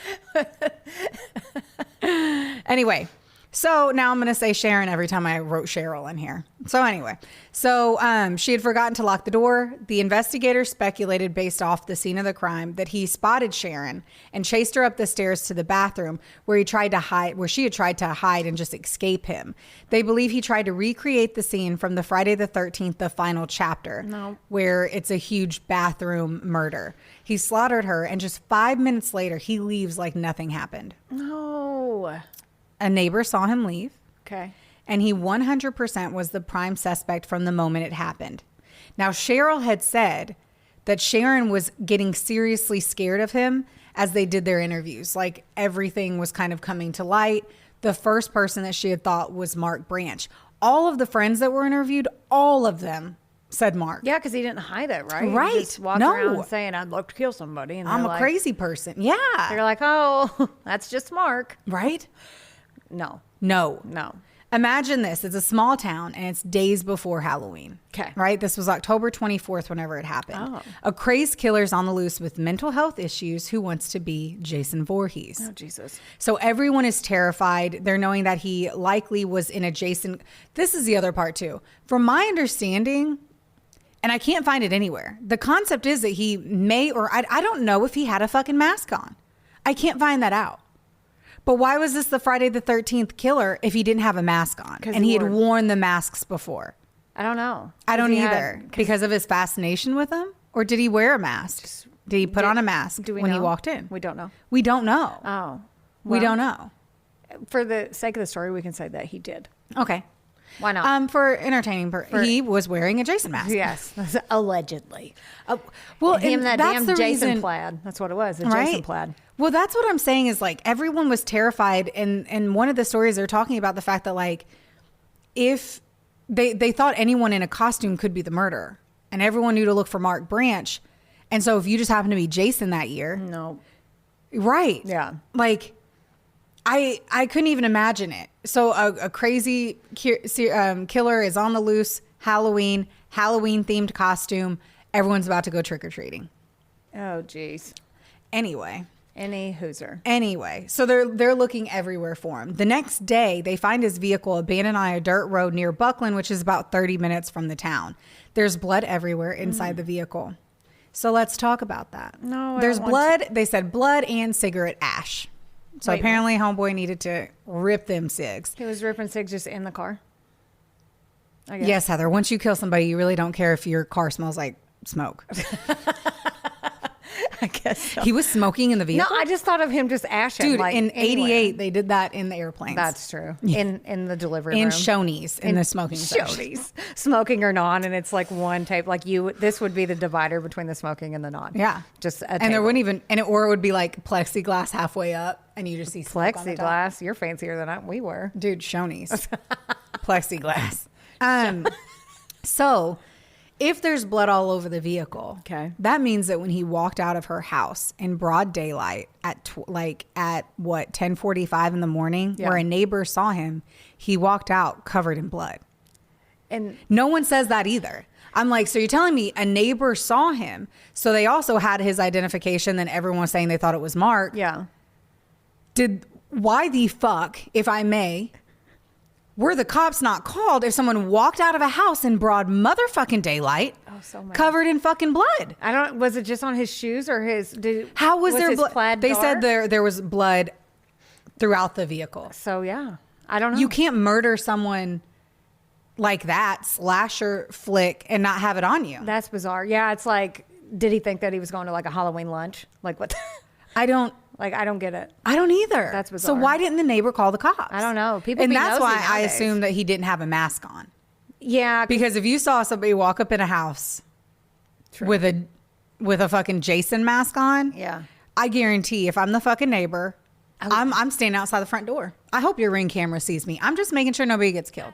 Anyway, So now I'm going to say Sharon every time I wrote Cheryl in here. So anyway, she had forgotten to lock the door. The investigators speculated based off the scene of the crime that he spotted Sharon and chased her up the stairs to the bathroom where she had tried to hide and just escape him. They believe he tried to recreate the scene from the Friday the 13th, the final chapter, where it's a huge bathroom murder. He slaughtered her, and just 5 minutes later, he leaves like nothing happened. No. A neighbor saw him leave. Okay. And he 100% was the prime suspect from the moment it happened. Now, Cheryl had said that Sharon was getting seriously scared of him as they did their interviews. Like, everything was kind of coming to light. The first person that she had thought was Mark Branch. All of the friends that were interviewed, all of them said Mark. Yeah, because he didn't hide it, right? Right. He just walked around saying, I'd love to kill somebody. And I'm a crazy person. Yeah. They're like, oh, that's just Mark. Right? No. Imagine this. It's a small town and it's days before Halloween. Okay. Right? This was October 24th whenever it happened. Oh. A crazed killer's on the loose with mental health issues who wants to be Jason Voorhees. Oh, Jesus. So everyone is terrified. They're knowing that he likely was in a Jason. This is the other part too. From my understanding, and I can't find it anywhere, the concept is that he may, or I don't know if he had a fucking mask on. I can't find that out. But why was this the Friday the 13th killer if he didn't have a mask on? And he had worn the masks before. I don't know. I don't either. Because of his fascination with them? Or did he wear a mask? Did he put on a mask when he walked in? We don't know. We don't know. Oh. We don't know. For the sake of the story, we can say that he did. Okay. Why not? For entertaining he was wearing a Jason mask. Yes. Allegedly. Well, Him, that that's damn the Jason reason, plaid. That's what it was. A right? Jason plaid. Well, that's what I'm saying is like everyone was terrified. And one of the stories they're talking about the fact that like if they thought anyone in a costume could be the murderer and everyone knew to look for Mark Branch. And so if you just happen to be Jason that year. No. Right. Yeah. Like I couldn't even imagine it. So a crazy killer is on the loose, Halloween themed costume. Everyone's about to go trick-or-treating. Oh, geez. Anyway, so they're looking everywhere for him. The next day, they find his vehicle abandoned on a dirt road near Buckland, which is about 30 minutes from the town. There's blood everywhere inside the vehicle. So let's talk about that. No, there's blood. They said blood and cigarette ash. So Wait, apparently, homeboy needed to rip them cigs. He was ripping cigs just in the car? I guess. Yes, Heather. Once you kill somebody, you really don't care if your car smells like smoke. I guess so. He was smoking in the vehicle? No, I just thought of him just ashing. Dude, like, in anywhere. 88, they did that in the airplanes. That's true. In the delivery room. In Shoney's, in the smoking section. Shoney's. Smoking or non, and it's like one tape. Like this would be the divider between the smoking and the non. Yeah. Just a And table. there wouldn't even, or it would be like plexiglass halfway up, and you just see smoke on the top. Plexiglass. You're fancier than we were. Dude, Shoney's. Plexiglass. So, if there's blood all over the vehicle, okay, that means that when he walked out of her house in broad daylight at 10:45 in the morning, where a neighbor saw him, he walked out covered in blood. And no one says that either. I'm like, so you're telling me a neighbor saw him, so they also had his identification, then everyone was saying they thought it was Mark. Yeah. Why the fuck, if I may, were the cops not called if someone walked out of a house in broad motherfucking daylight, covered in fucking blood? Was it just on his shoes or his? How was there his blood? plaid They dark? said there was blood throughout the vehicle. So yeah, I don't know. You can't murder someone like that, slasher flick, and not have it on you. That's bizarre. Yeah, it's like, did he think that he was going to like a Halloween lunch? Like what? I don't get it. I don't either. That's bizarre. So why didn't the neighbor call the cops? I don't know. People, and be that's nosy why I nowadays. assume that he didn't have a mask on. Yeah, because if you saw somebody walk up in a house with a fucking Jason mask on, I guarantee if I'm the fucking neighbor, I'm standing outside the front door. I hope your Ring camera sees me. I'm just making sure nobody gets killed.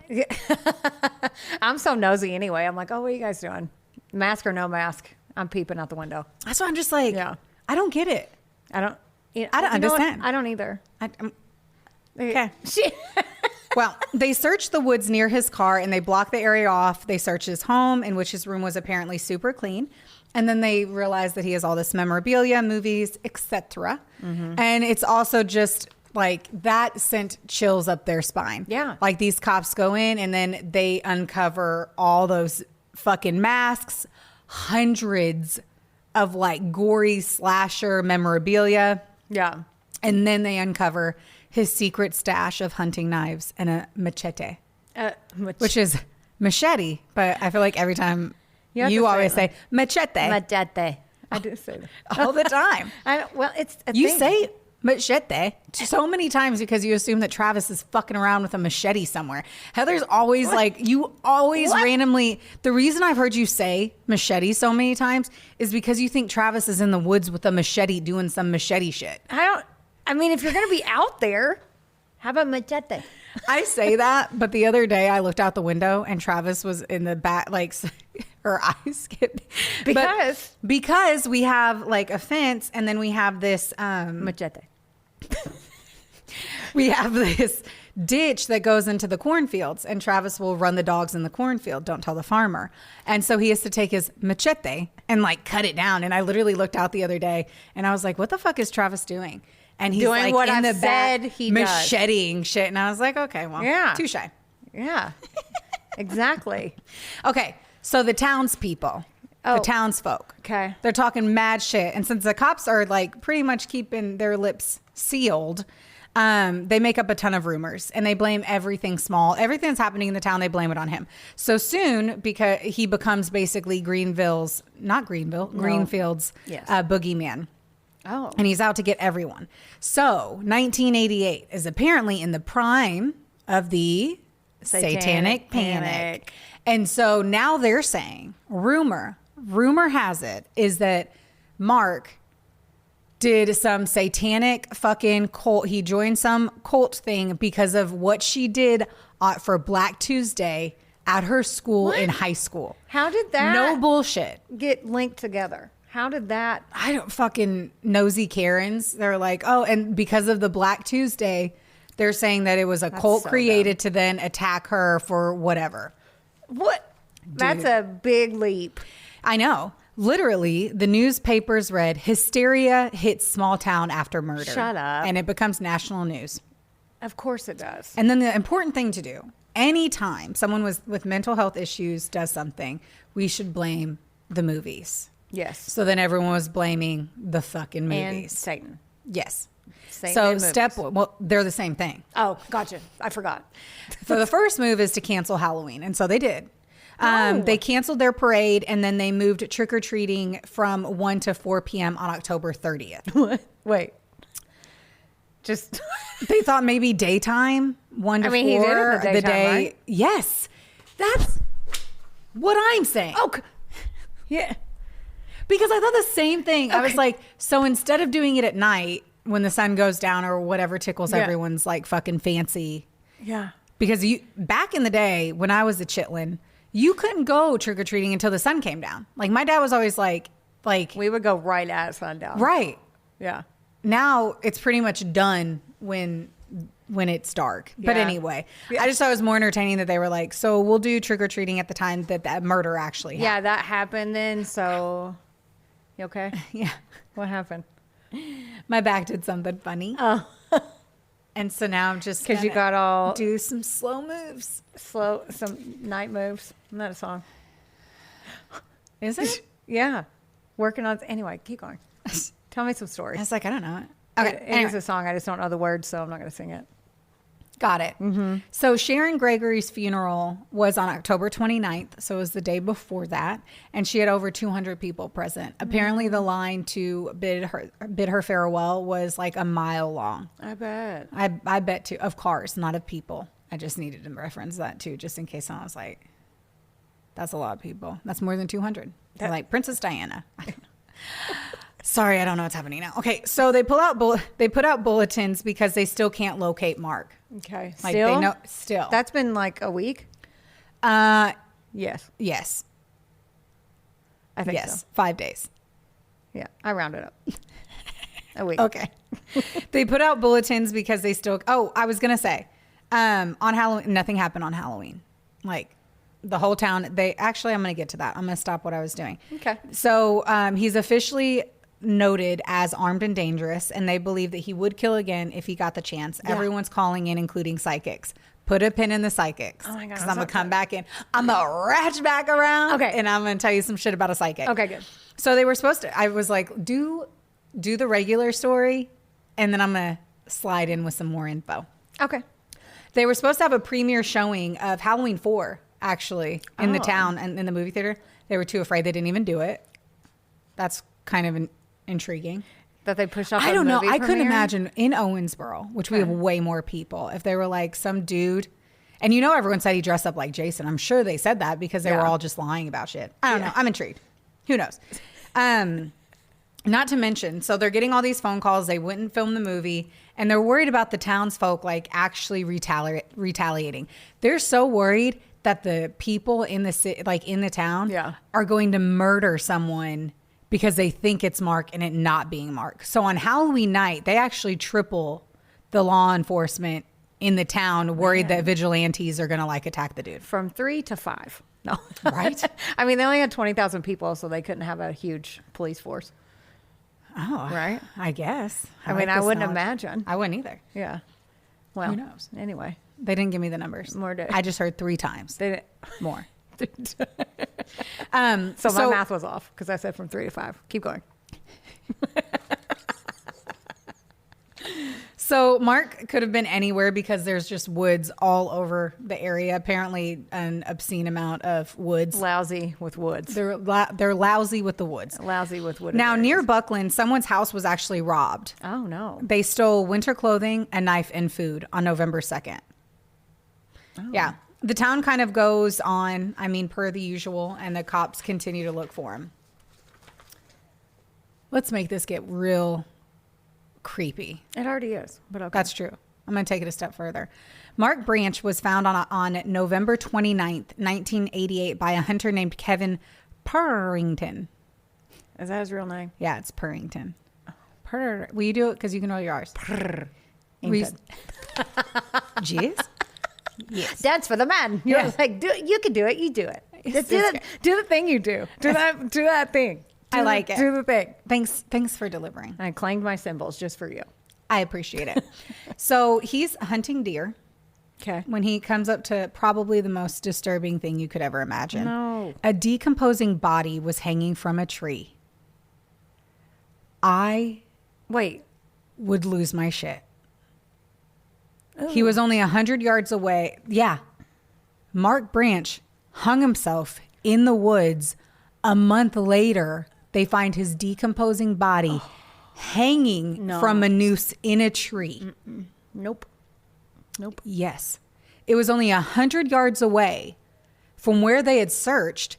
I'm so nosy anyway. I'm like, oh, what are you guys doing? Mask or no mask? I'm peeping out the window. That's why I'm just like, I don't get it. I don't understand. I don't either. Okay. Well, they searched the woods near his car and they blocked the area off. They searched his home, in which his room was apparently super clean. And then they realized that he has all this memorabilia, movies, etc. And it's also just Like that sent chills up their spine. Yeah. Like these cops go in and then they uncover all those fucking masks, hundreds of like gory slasher memorabilia. Yeah. And then they uncover his secret stash of hunting knives and a machete, which is machete. But I feel like every time you always say machete. Machete. I do say that all the time. Well, it's a You thing. say machete so many times because you assume that Travis is fucking around with a machete somewhere. Heather's always like, you always randomly. The reason I've heard you say machete so many times is because you think Travis is in the woods with a machete doing some machete shit. I mean, if you're going to be out there, how about machete? I say that, but the other day I looked out the window and Travis was in the back, like her eyes skipped. Because we have like a fence and then we have this Machete. we have this ditch that goes into the cornfields and Travis will run the dogs in the cornfield. Don't tell the farmer. And so he has to take his machete and like cut it down. And I literally looked out the other day and I was like, what the fuck is Travis doing? And he's Doing like what in I've the back said he does. macheting shit. And I was like, okay, well, Yeah. touche. Yeah. Exactly. Okay. So the townspeople, the townsfolk, Okay. they're talking mad shit. And since the cops are like pretty much keeping their lips sealed, they make up a ton of rumors and they blame everything small. Everything that's happening in the town, they blame it on him. So soon, because he becomes basically Greenfield's Yes. boogeyman. Oh. And he's out to get everyone. So 1988 is apparently in the prime of the Satanic Panic. And so now they're saying, rumor has it, is that Mark did some satanic fucking cult. He joined some cult thing because of what she did for Black Tuesday at her school in high school. How did that No bullshit. get linked together? How did that? I don't fucking nosy Karens. They're like, oh, and because of the Black Tuesday, they're saying that it was a cult so created to then attack her for whatever. What? That's a big leap. I know. Literally, the newspapers read, hysteria hits small town after murder. Shut up. And it becomes national news. Of course it does. And then the important thing to do, anytime someone with mental health issues does something, we should blame the movies. Yes. So then everyone was blaming the fucking movies. And Satan. Yes. Satan So and step movies. well, they're the same thing. Oh, gotcha. I forgot. So the first move is to cancel Halloween. And so they did. No. They canceled their parade and then they moved trick-or-treating from 1 to 4 p.m. on October 30th. What? Wait. Just They thought maybe daytime, 1 to 4. he did it in the daytime, right? Yes. That's what I'm saying. yeah. Because I thought the same thing. I was Okay. like, so instead of doing it at night when the sun goes down or whatever tickles Yeah. everyone's like fucking fancy. Yeah. Because back in the day when I was a chitlin, you couldn't go trick or treating until the sun came down. Like my dad was always like, We would go right at sundown. right. Yeah. Now it's pretty much done when it's dark. But Yeah. anyway, Yeah. I just thought it was more entertaining that they were like, so we'll do trick or treating at the time that murder actually happened. Yeah, that happened then. So, you okay? Yeah. What happened? My back did something funny. Oh. And so now I'm just 'Cause you gonna got all- do some slow moves. Some night moves. Isn't that a song? Is it? Yeah. Working on. Anyway, keep going. Tell me some I stories. was like, I don't know. Okay. It anyway. is a song. I just don't know the words, so I'm not going to sing it. Got it. So Sharon Gregory's funeral was on October 29th. So it was the day before that. And she had over 200 people present. Apparently the line to bid her farewell was like a mile long. I bet. I bet too, of cars, not of people. I just needed to reference that too, just in case someone was like, that's a lot of people. That's more than 200. They're like Princess Diana. Sorry, I don't know what's happening now. Okay, so they put out bulletins because they still can't locate Mark. Okay. Like Still? they know still. That's been like a week? Yes. Yes. I think Yes. so. 5 days. Yeah. I rounded up. A week. Okay. They put out bulletins because they still I was gonna say, on Halloween nothing happened on Halloween. Like the whole town I'm gonna get to that. I'm gonna stop what I was doing. Okay. So he's officially noted as armed and dangerous, and they believe that he would kill again if he got the chance. Yeah. Everyone's calling in, including psychics. Put a pin in the psychics. Oh my God, Because I'm I'm going so to come back in. I'm going to ratchet back around. Okay. And I'm going to tell you some shit about a psychic. Okay, good. So they were supposed to, I was like, do the regular story, and then I'm going to slide in with some more info. Okay. They were supposed to have a premiere showing of Halloween 4, actually, in the Oh. town and in the movie theater. They were too afraid. They didn't even do it. That's kind of intriguing. That they pushed off. I a don't know. movie I couldn't premiere? imagine in Owensboro, which we have way more people, if they were like some dude. And you know, everyone said he dressed up like Jason. I'm sure they said that because they were all just lying about shit. I don't know. I'm intrigued. Who knows? Not to mention, so they're getting all these phone calls. They wouldn't film the movie, and they're worried about the townsfolk like actually retaliating. They're so worried that the people in the city, like in the town, are going to murder someone because they think it's Mark and it not being Mark. So on Halloween night, they actually triple the law enforcement in the town, worried that vigilantes are going to like attack the dude. From 3 to 5. No. Right? I mean, they only had 20,000 people, so they couldn't have a huge police force. Oh, Right? I guess. I mean, I wouldn't imagine. I wouldn't either. Yeah. Well, Who knows? Anyway, They didn't give me the numbers. More to- I just heard 3 times they didn't. more. So my math was off because I said from 3 to 5. Keep going. So Mark could have been anywhere because there's just woods all over the area. Apparently, an obscene amount of woods. Lousy with woods. They're lousy with the woods. Lousy with wood. Now, near Buckland, someone's house was actually robbed. Oh, no. They stole winter clothing, a knife, and food on November 2nd. Oh. Yeah. The town kind of goes on, I mean, per the usual, and the cops continue to look for him. Let's make this get real creepy. It already is, but okay. That's true. I'm going to take it a step further. Mark Branch was found on November 29th, 1988 by a hunter named Kevin Purrington. Is that his real name? Yeah, it's Purrington. Will you do it? Because you can roll your R's. Ington. Jizz? Yes. Dance for the man. You're Yeah. like, you can do it. You do it. Just it's do the thing you do. Do that thing. I like it. Do the thing. Thanks for delivering. I clanged my cymbals just for you. I appreciate it. So he's hunting deer Okay. when he comes up to probably the most disturbing thing you could ever imagine. No. A decomposing body was hanging from a tree. I Wait. would lose my shit. He was only 100 yards away. Yeah. Mark Branch hung himself in the woods. A month later, they find his decomposing body hanging from a noose in a tree. Nope. Yes. It was only 100 yards away from where they had searched.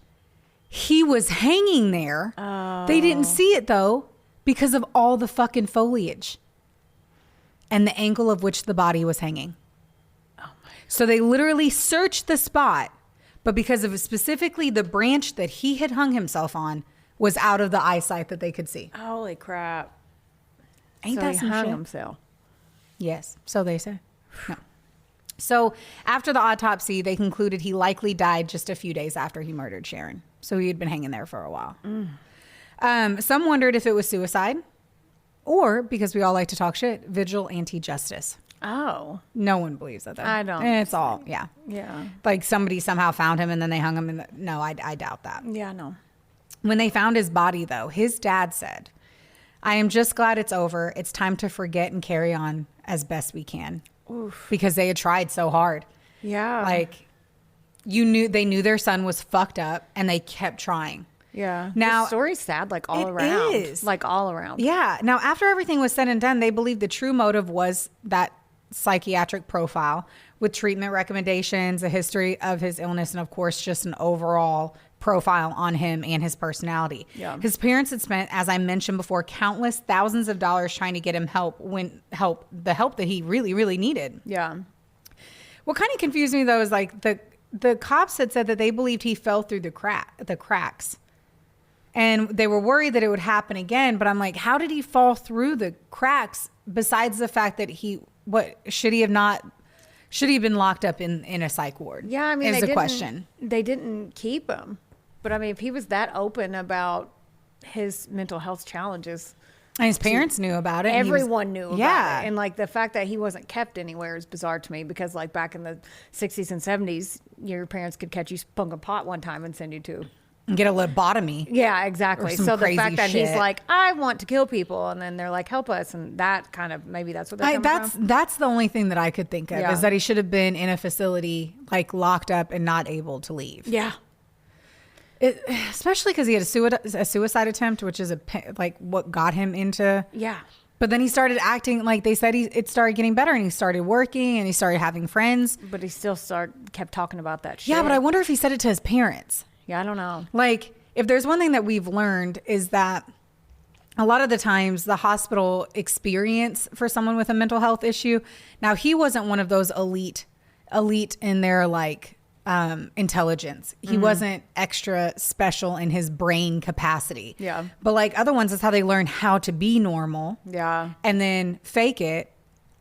He was hanging there. They didn't see it, though, because of all the fucking foliage and the angle of which the body was hanging. So they literally searched the spot, but because of specifically the branch that he had hung himself on was out of the eyesight that they could see. Holy crap. Ain't So that he some hung shit? himself. Yes, so they say. No. So after the autopsy, they concluded he likely died just a few days after he murdered Sharon. So he had been hanging there for a while. Some wondered if it was suicide or, because we all like to talk shit, vigilante justice. Oh. No one believes that, though. I don't. It's all, yeah. Yeah. Like somebody somehow found him and then they hung him. No, I doubt that. Yeah, no. When they found his body, though, his dad said, "I am just glad it's over. It's time to forget and carry on as best we can." Oof. Because they had tried so hard. Yeah. Like, they knew their son was fucked up and they kept trying. Yeah. Now, the story's sad, like all it around. is. Like all around. Yeah. Now, after everything was said and done, they believed the true motive was that psychiatric profile with treatment recommendations, a history of his illness, and of course, just an overall profile on him and his personality. Yeah. His parents had spent, as I mentioned before, countless thousands of dollars trying to get him the help that he really, really needed. Yeah. What kind of confused me though is like the cops had said that they believed he fell through the cracks. And they were worried that it would happen again, but I'm like, how did he fall through the cracks besides the fact that should he have been locked up in a psych ward? Yeah, I mean, is the question. They didn't keep him. But I mean, if he was that open about his mental health challenges. And his parents knew about it. Everyone knew about yeah. it. And like the fact that he wasn't kept anywhere is bizarre to me because like back in the 60s and 70s, your parents could catch you smoking pot one time and send you to. And get a lobotomy. Yeah, exactly. Or some So the crazy fact that he's shit. like, I want to kill people. And then they're like, help us. And that kind of, maybe that's what they're coming from. That's the only thing that I could think of Yeah. is that he should have been in a facility, like locked up and not able to leave. Yeah. Especially because he had a suicide attempt, which is like what got him into. Yeah. But then he started acting like they said it started getting better and he started working and he started having friends. But he still kept talking about that shit. Yeah, but I wonder if he said it to his parents. Yeah, I don't know. Like, if there's one thing that we've learned is that a lot of the times the hospital experience for someone with a mental health issue. Now, he wasn't one of those elite in their like intelligence. He wasn't extra special in his brain capacity. Yeah. But like other ones, that's how they learn how to be normal. Yeah. And then fake it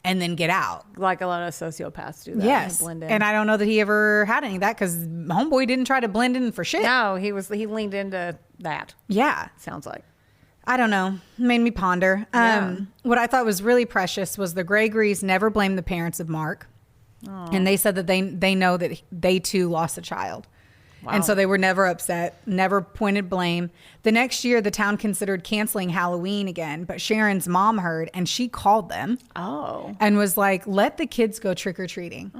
and then get out. Like a lot of sociopaths do that. Yes. They blend in. And I don't know that he ever had any of that because homeboy didn't try to blend in for shit. No, he leaned into that. Yeah. Sounds like. I don't know. Made me ponder. What I thought was really precious was the Gregorys never blamed the parents of Mark. And they said that they know that they too lost a child. Wow. And so they were never upset, never pointed blame. The next year, the town considered canceling Halloween again, but Sharon's mom heard and she called them. Oh. And was like, let the kids go trick-or-treating.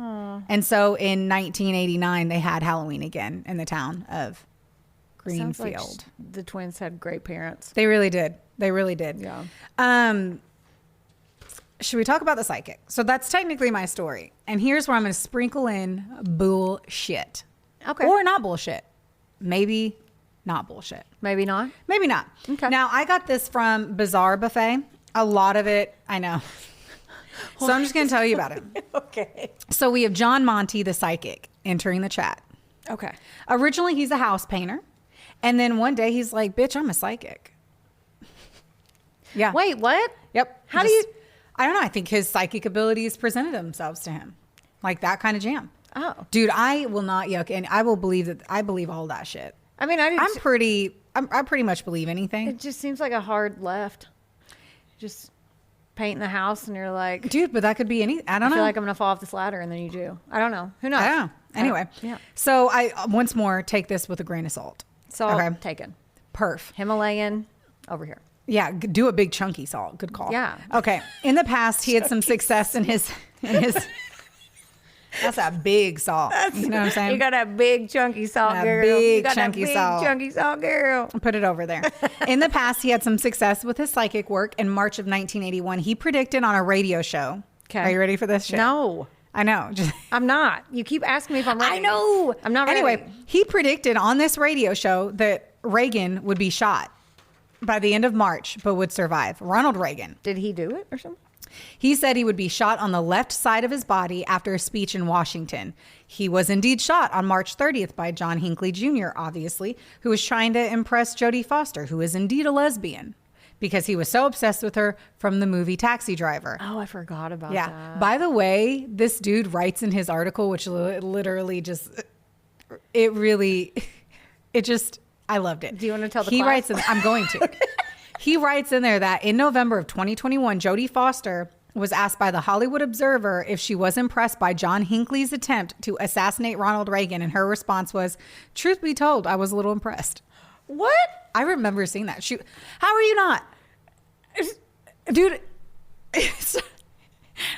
And so in 1989, they had Halloween again in the town of Greenfield. Sounds like the twins had great parents. They really did. They really did. Yeah. Should we talk about the psychic? So that's technically my story. And here's where I'm going to sprinkle in bullshit. Okay. Or not bullshit. Maybe not bullshit. Maybe not. Maybe not. Okay. Now, I got this from Bizarre Buffet. A lot of it, I know. So I'm just going to tell you about it. Okay. So we have John Monty, the psychic, entering the chat. Okay. Originally, he's a house painter. And then one day he's like, bitch, I'm a psychic. Yeah. Wait, what? Yep. How do you... I don't know. I think his psychic abilities presented themselves to him. Like that kind of jam. Oh. Dude, I will not yuck. And I will believe that. I believe all that shit. I mean, I pretty much believe anything. It just seems like a hard left. Just painting the house and you're like... Dude, but that could be any... I don't know. I feel like I'm going to fall off this ladder and then you do. I don't know. Who knows? I don't know. Anyway. Yeah. So I, once more, take this with a grain of salt. Salt taken. Perf. Himalayan over here. Yeah, do a big chunky salt. Good call. Yeah. Okay. In the past, he had some success in his. That's a big salt. You know what I'm saying? You got a big chunky salt, A girl. big You got chunky a big salt. chunky salt, girl. Put it over there. In the past, he had some success with his psychic work. In March of 1981, he predicted on a radio show. Okay. Are you ready for this shit? No. I know. I'm not. You keep asking me if I'm ready. I know. I'm not ready. Anyway, he predicted on this radio show that Reagan would be shot by the end of March, but would survive. Ronald Reagan. Did he do it or something? He said he would be shot on the left side of his body after a speech in Washington. He was indeed shot on March 30th by John Hinckley Jr., obviously, who was trying to impress Jodie Foster, who is indeed a lesbian, because he was so obsessed with her from the movie Taxi Driver. Oh, I forgot about Yeah. that. By the way, this dude writes in his article, which literally just, I loved it. Do you want to tell the He class? writes in, I'm going to. He writes in there that in November of 2021, Jodie Foster was asked by the Hollywood Observer if she was impressed by John Hinckley's attempt to assassinate Ronald Reagan. And her response was, truth be told, I was a little impressed. What? I remember seeing that. How are you not? Dude.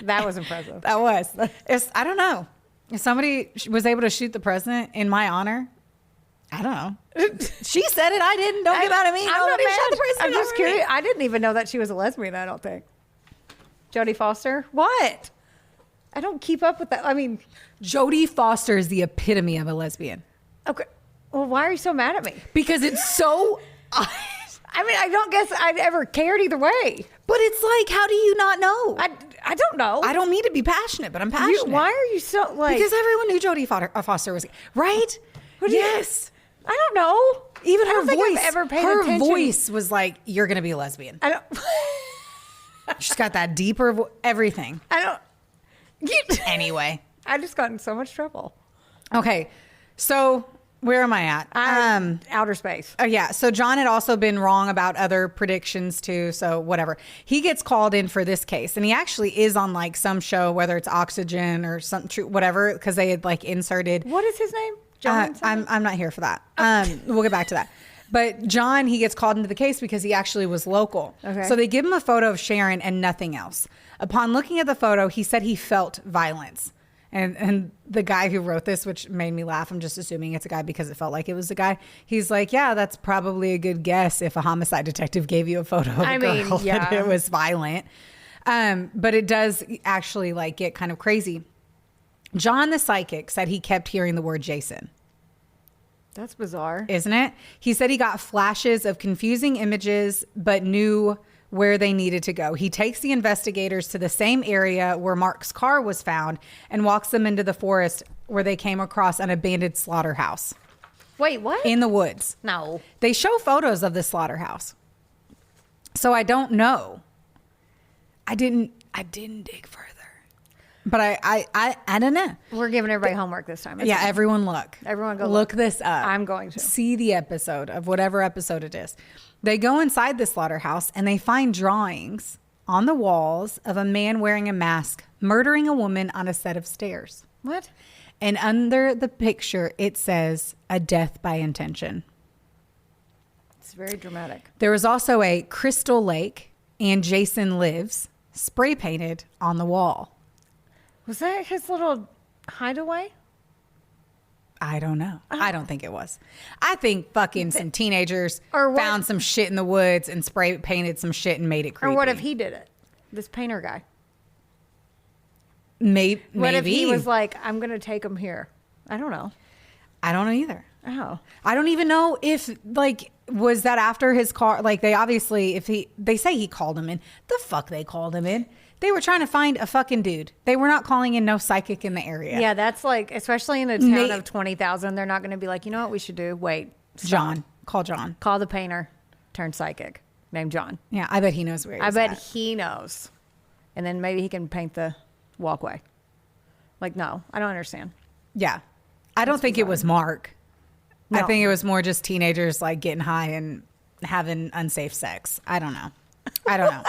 That was impressive. That was. I don't know. If somebody was able to shoot the president in my honor, I don't know. She said it. I didn't. Don't get mad at me. I'm not mad. shot the president. I'm just over me. curious. I didn't even know that she was a lesbian, I don't think. Jodie Foster? What? I don't keep up with that. I mean, Jodie Foster is the epitome of a lesbian. okay. Well, why are you so mad at me? Because it's so... I mean, I don't guess I'd ever cared either way. But it's like, how do you not know? I don't know. I don't mean to be passionate, but I'm passionate. Why are you so like? Because everyone knew Jodie Foster was... Right? Yes. I don't know. Even I her don't think voice. I've ever paid her attention. voice was like, you're going to be a lesbian. I don't. She's got that deeper... everything. I don't. Anyway. I just got in so much trouble. Okay. So Where am I at? Outer space. Oh, yeah. So John had also been wrong about other predictions too. So whatever. He gets called in for this case, and he actually is on like some show, whether it's Oxygen or something, whatever, because they had like inserted. What is his name? John. I'm not here for that. We'll get back to that. But John, he gets called into the case because he actually was local. Okay. So they give him a photo of Sharon and nothing else. Upon looking at the photo, he said he felt violence. And the guy who wrote this, which made me laugh, I'm just assuming it's a guy because it felt like it was a guy. He's like, yeah, that's probably a good guess if a homicide detective gave you a photo of a girl that it was violent. But it does actually like get kind of crazy. John the psychic said he kept hearing the word Jason. That's bizarre. Isn't it? He said he got flashes of confusing images, but knew where they needed to go. He takes the investigators to the same area where Mark's car was found and walks them into the forest where they came across an abandoned slaughterhouse. Wait, what? In the woods. No. They show photos of the slaughterhouse. So I don't know. I didn't dig further. But I don't know. We're giving everybody homework this time. Yeah, everyone look. Everyone go look this up. I'm going to. See the episode of whatever episode it is. They go inside the slaughterhouse and they find drawings on the walls of a man wearing a mask murdering a woman on a set of stairs. What? And under the picture, it says a death by intention. It's very dramatic. There was also a Crystal Lake and Jason Lives spray painted on the wall. Was that his little hideaway? I don't know. I don't think it was. I think fucking some teenagers Or what- found some shit in the woods and spray painted some shit and made it creepy. Or what if he did it? This painter guy. Maybe. What if he was like, I'm going to take him here? I don't know. I don't know either. Oh. I don't even know if like was that after his car? Like they obviously, they say he called him in. The fuck they called him in? They were trying to find a fucking dude. They were not calling in no psychic in the area. Yeah, that's like, especially in a town of 20,000, they're not going to be like, you know what we should do? Wait. Stop. John. Call John. Call the painter turned psychic named John. Yeah, I bet he knows where he's I bet at. he knows. And then maybe he can paint the walkway. Like, no, I don't understand. Yeah. I don't think it was Mark. I No. think it was more just teenagers like getting high and having unsafe sex. I don't know. I don't know.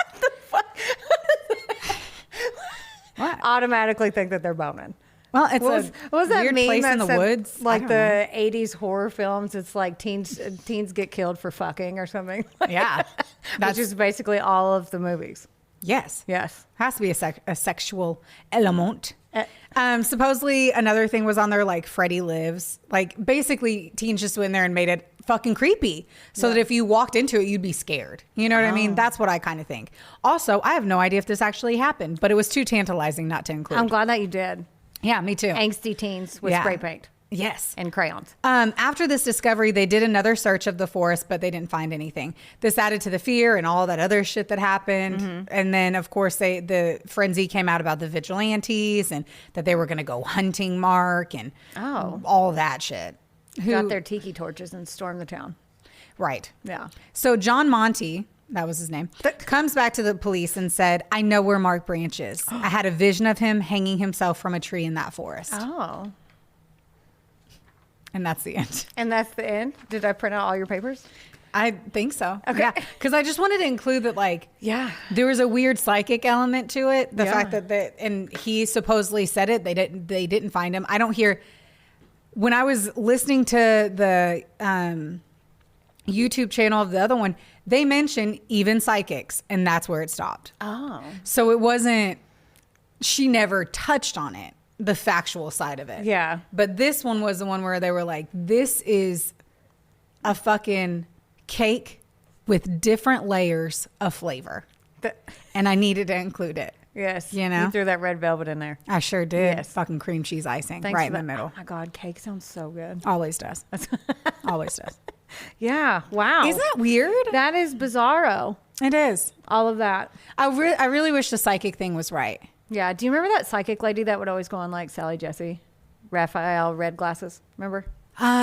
What? Automatically think that they're boning. Well, it's What was that weird meme place that in the said, woods. like the 80s horror films? It's like teens get killed for fucking or something. Yeah. Which is basically all of the movies. Yes. Yes. Has to be a sexual element. Uh, Supposedly another thing was on there like Freddy Lives. Like basically teens just went in there and made it fucking creepy so that if you walked into it, you'd be scared. You know what I mean? That's what I kind of think. Also, I have no idea if this actually happened, but it was too tantalizing not to include. I'm glad that you did. Yeah, me too. Angsty teens with spray paint Yes. and crayons. After this discovery, they did another search of the forest, but they didn't find anything. This added to the fear and all that other shit that happened. Mm-hmm. And then, of course, the frenzy came out about the vigilantes and that they were going to go hunting Mark and all that shit. Got their tiki torches and stormed the town. Right. Yeah. So John Monty, that was his name, comes back to the police and said, I know where Mark Branch is. I had a vision of him hanging himself from a tree in that forest. Oh. And that's the end. And that's the end? Did I print out all your papers? I think so. Okay. Yeah. Because I just wanted to include that, like, Yeah. there was a weird psychic element to it. The fact that and he supposedly said it, they didn't find him. I don't hear. When I was listening to the YouTube channel of the other one, they mentioned even psychics, and that's where it stopped. Oh. So it wasn't. She never touched on it, the factual side of it. Yeah. But this one was the one where they were like, "This is a fucking cake with different layers of flavor," and I needed to include it. Yes. You know? You threw that red velvet in there. I sure did. Yes. Fucking cream cheese icing Thanks right for in the that. middle. Oh my God, cake sounds so good. Always does. Always does. Yeah. Wow. Is that weird? That is bizarro. It is. All of that. I really wish the psychic thing was right. Yeah. Do you remember that psychic lady that would always go on like Sally Jesse? Raphael, red glasses. Remember?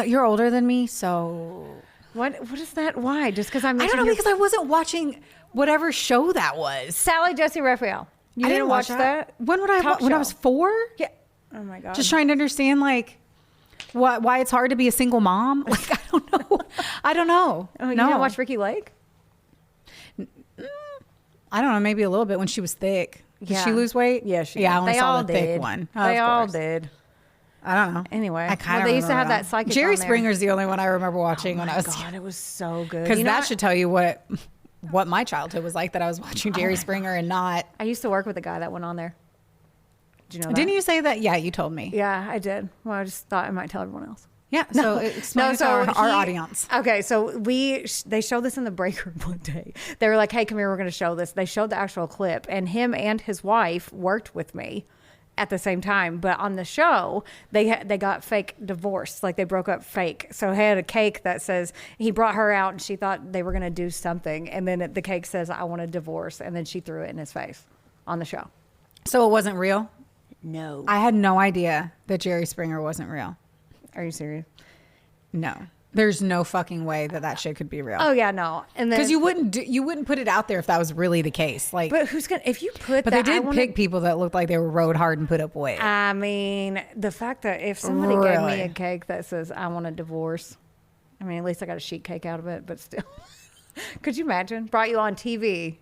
You're older than me, so What is that? Why? Just because I'm I don't know because I wasn't watching whatever show that was. Sally Jesse Raphael. You I didn't watch that? When would I? Talk When I show. was 4? Yeah. Oh my God. Just trying to understand, like, why it's hard to be a single mom. Like, I don't know. I don't know. Oh, you no. didn't watch Ricky Lake? I don't know. Maybe a little bit when she was thick. Did she lose weight? Yeah, she Yeah, did. I only They saw all the did. thick one. They Of all course. did. I don't know. Anyway, I kind of they used to have remember that psychic Jerry on there. Springer's the only one I remember watching when I was God, it was so good. because You know that what? should tell you what my childhood was like, that I was watching Jerry Springer and not. I used to work with a guy that went on there. Did you know that? Didn't you say that? Yeah, you told me. Yeah, I did. Well, I just thought I might tell everyone else. Yeah. So explain it to our audience. Okay, so they showed this in the break room one day. They were like, "Hey, come here, we're going to show this." They showed the actual clip, and him and his wife worked with me at the same time. But on the show, they got fake divorce, like they broke up fake. So he had a cake that says he brought her out, and she thought they were going to do something, and then the cake says, "I want a divorce," and then she threw it in his face on the show. So it wasn't real? No, I had no idea that Jerry Springer wasn't real. are you serious? No. There's no fucking way that shit could be real. Oh yeah, no, and then Because you wouldn't put it out there if that was really the case. Like, But who's gonna? If you put but that, they I did wanna- pick people that looked like they were rode hard and put up weight. I mean, the fact that if somebody gave me Really? a cake that says I want a divorce, I mean, at least I got a sheet cake out of it. But still, could you imagine? Brought you on TV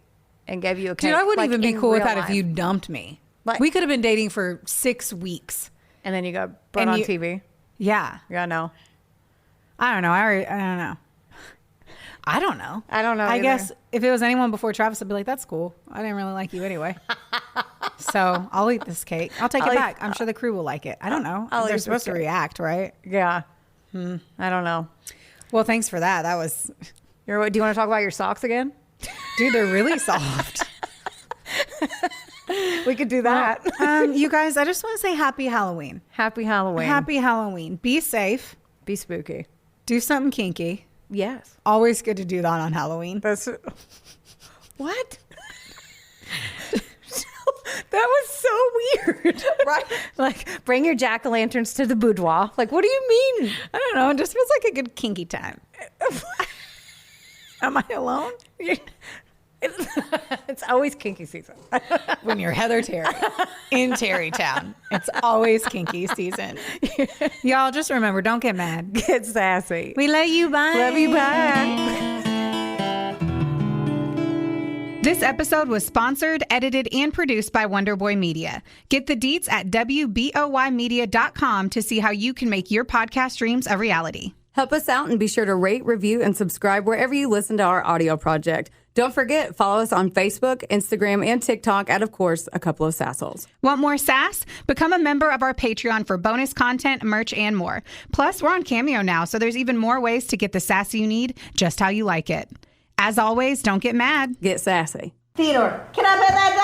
and gave you a cake. Dude, I wouldn't like, even be in cool with real that if life. you dumped me. Like- We could have been dating for 6 weeks. And then you got brought And on you- TV. Yeah. Yeah, no. I don't know. I don't know. I don't know. I don't know I either. guess if it was anyone before Travis, I'd be like, that's cool. I didn't really like you anyway. So I'll eat this cake. I'll take it back. I'm sure the crew will like it. I don't know. I'll eat They're this supposed to cake. react, right? Yeah. I don't know. Well, thanks for that. That was, Do you want to talk about your socks again? dude, they're really soft. We could do that. You guys, I just want to say happy Halloween. Happy Halloween. Happy Halloween. Be safe. Be spooky. Do something kinky. Yes. Always good to do that on Halloween. That's what? That was so weird. Right? Like, bring your jack-o'-lanterns to the boudoir. Like, what do you mean? I don't know. It just feels like a good kinky time. Am I alone? It's always kinky season. When you're Heather Terry in Terrytown, it's always kinky season. Y'all just remember, don't get mad. Get sassy. We love you. Bye. Love you. Bye. This episode was sponsored, edited, and produced by Wonderboy Media. Get the deets at WBOYmedia.com to see how you can make your podcast dreams a reality. Help us out and be sure to rate, review, and subscribe wherever you listen to our audio project. Don't forget, follow us on Facebook, Instagram, and TikTok at, of course, a couple of Sassholes. Want more sass? Become a member of our Patreon for bonus content, merch, and more. Plus, we're on Cameo now, so there's even more ways to get the sass you need just how you like it. As always, don't get mad. Get sassy. Theodore, can I pet that dog?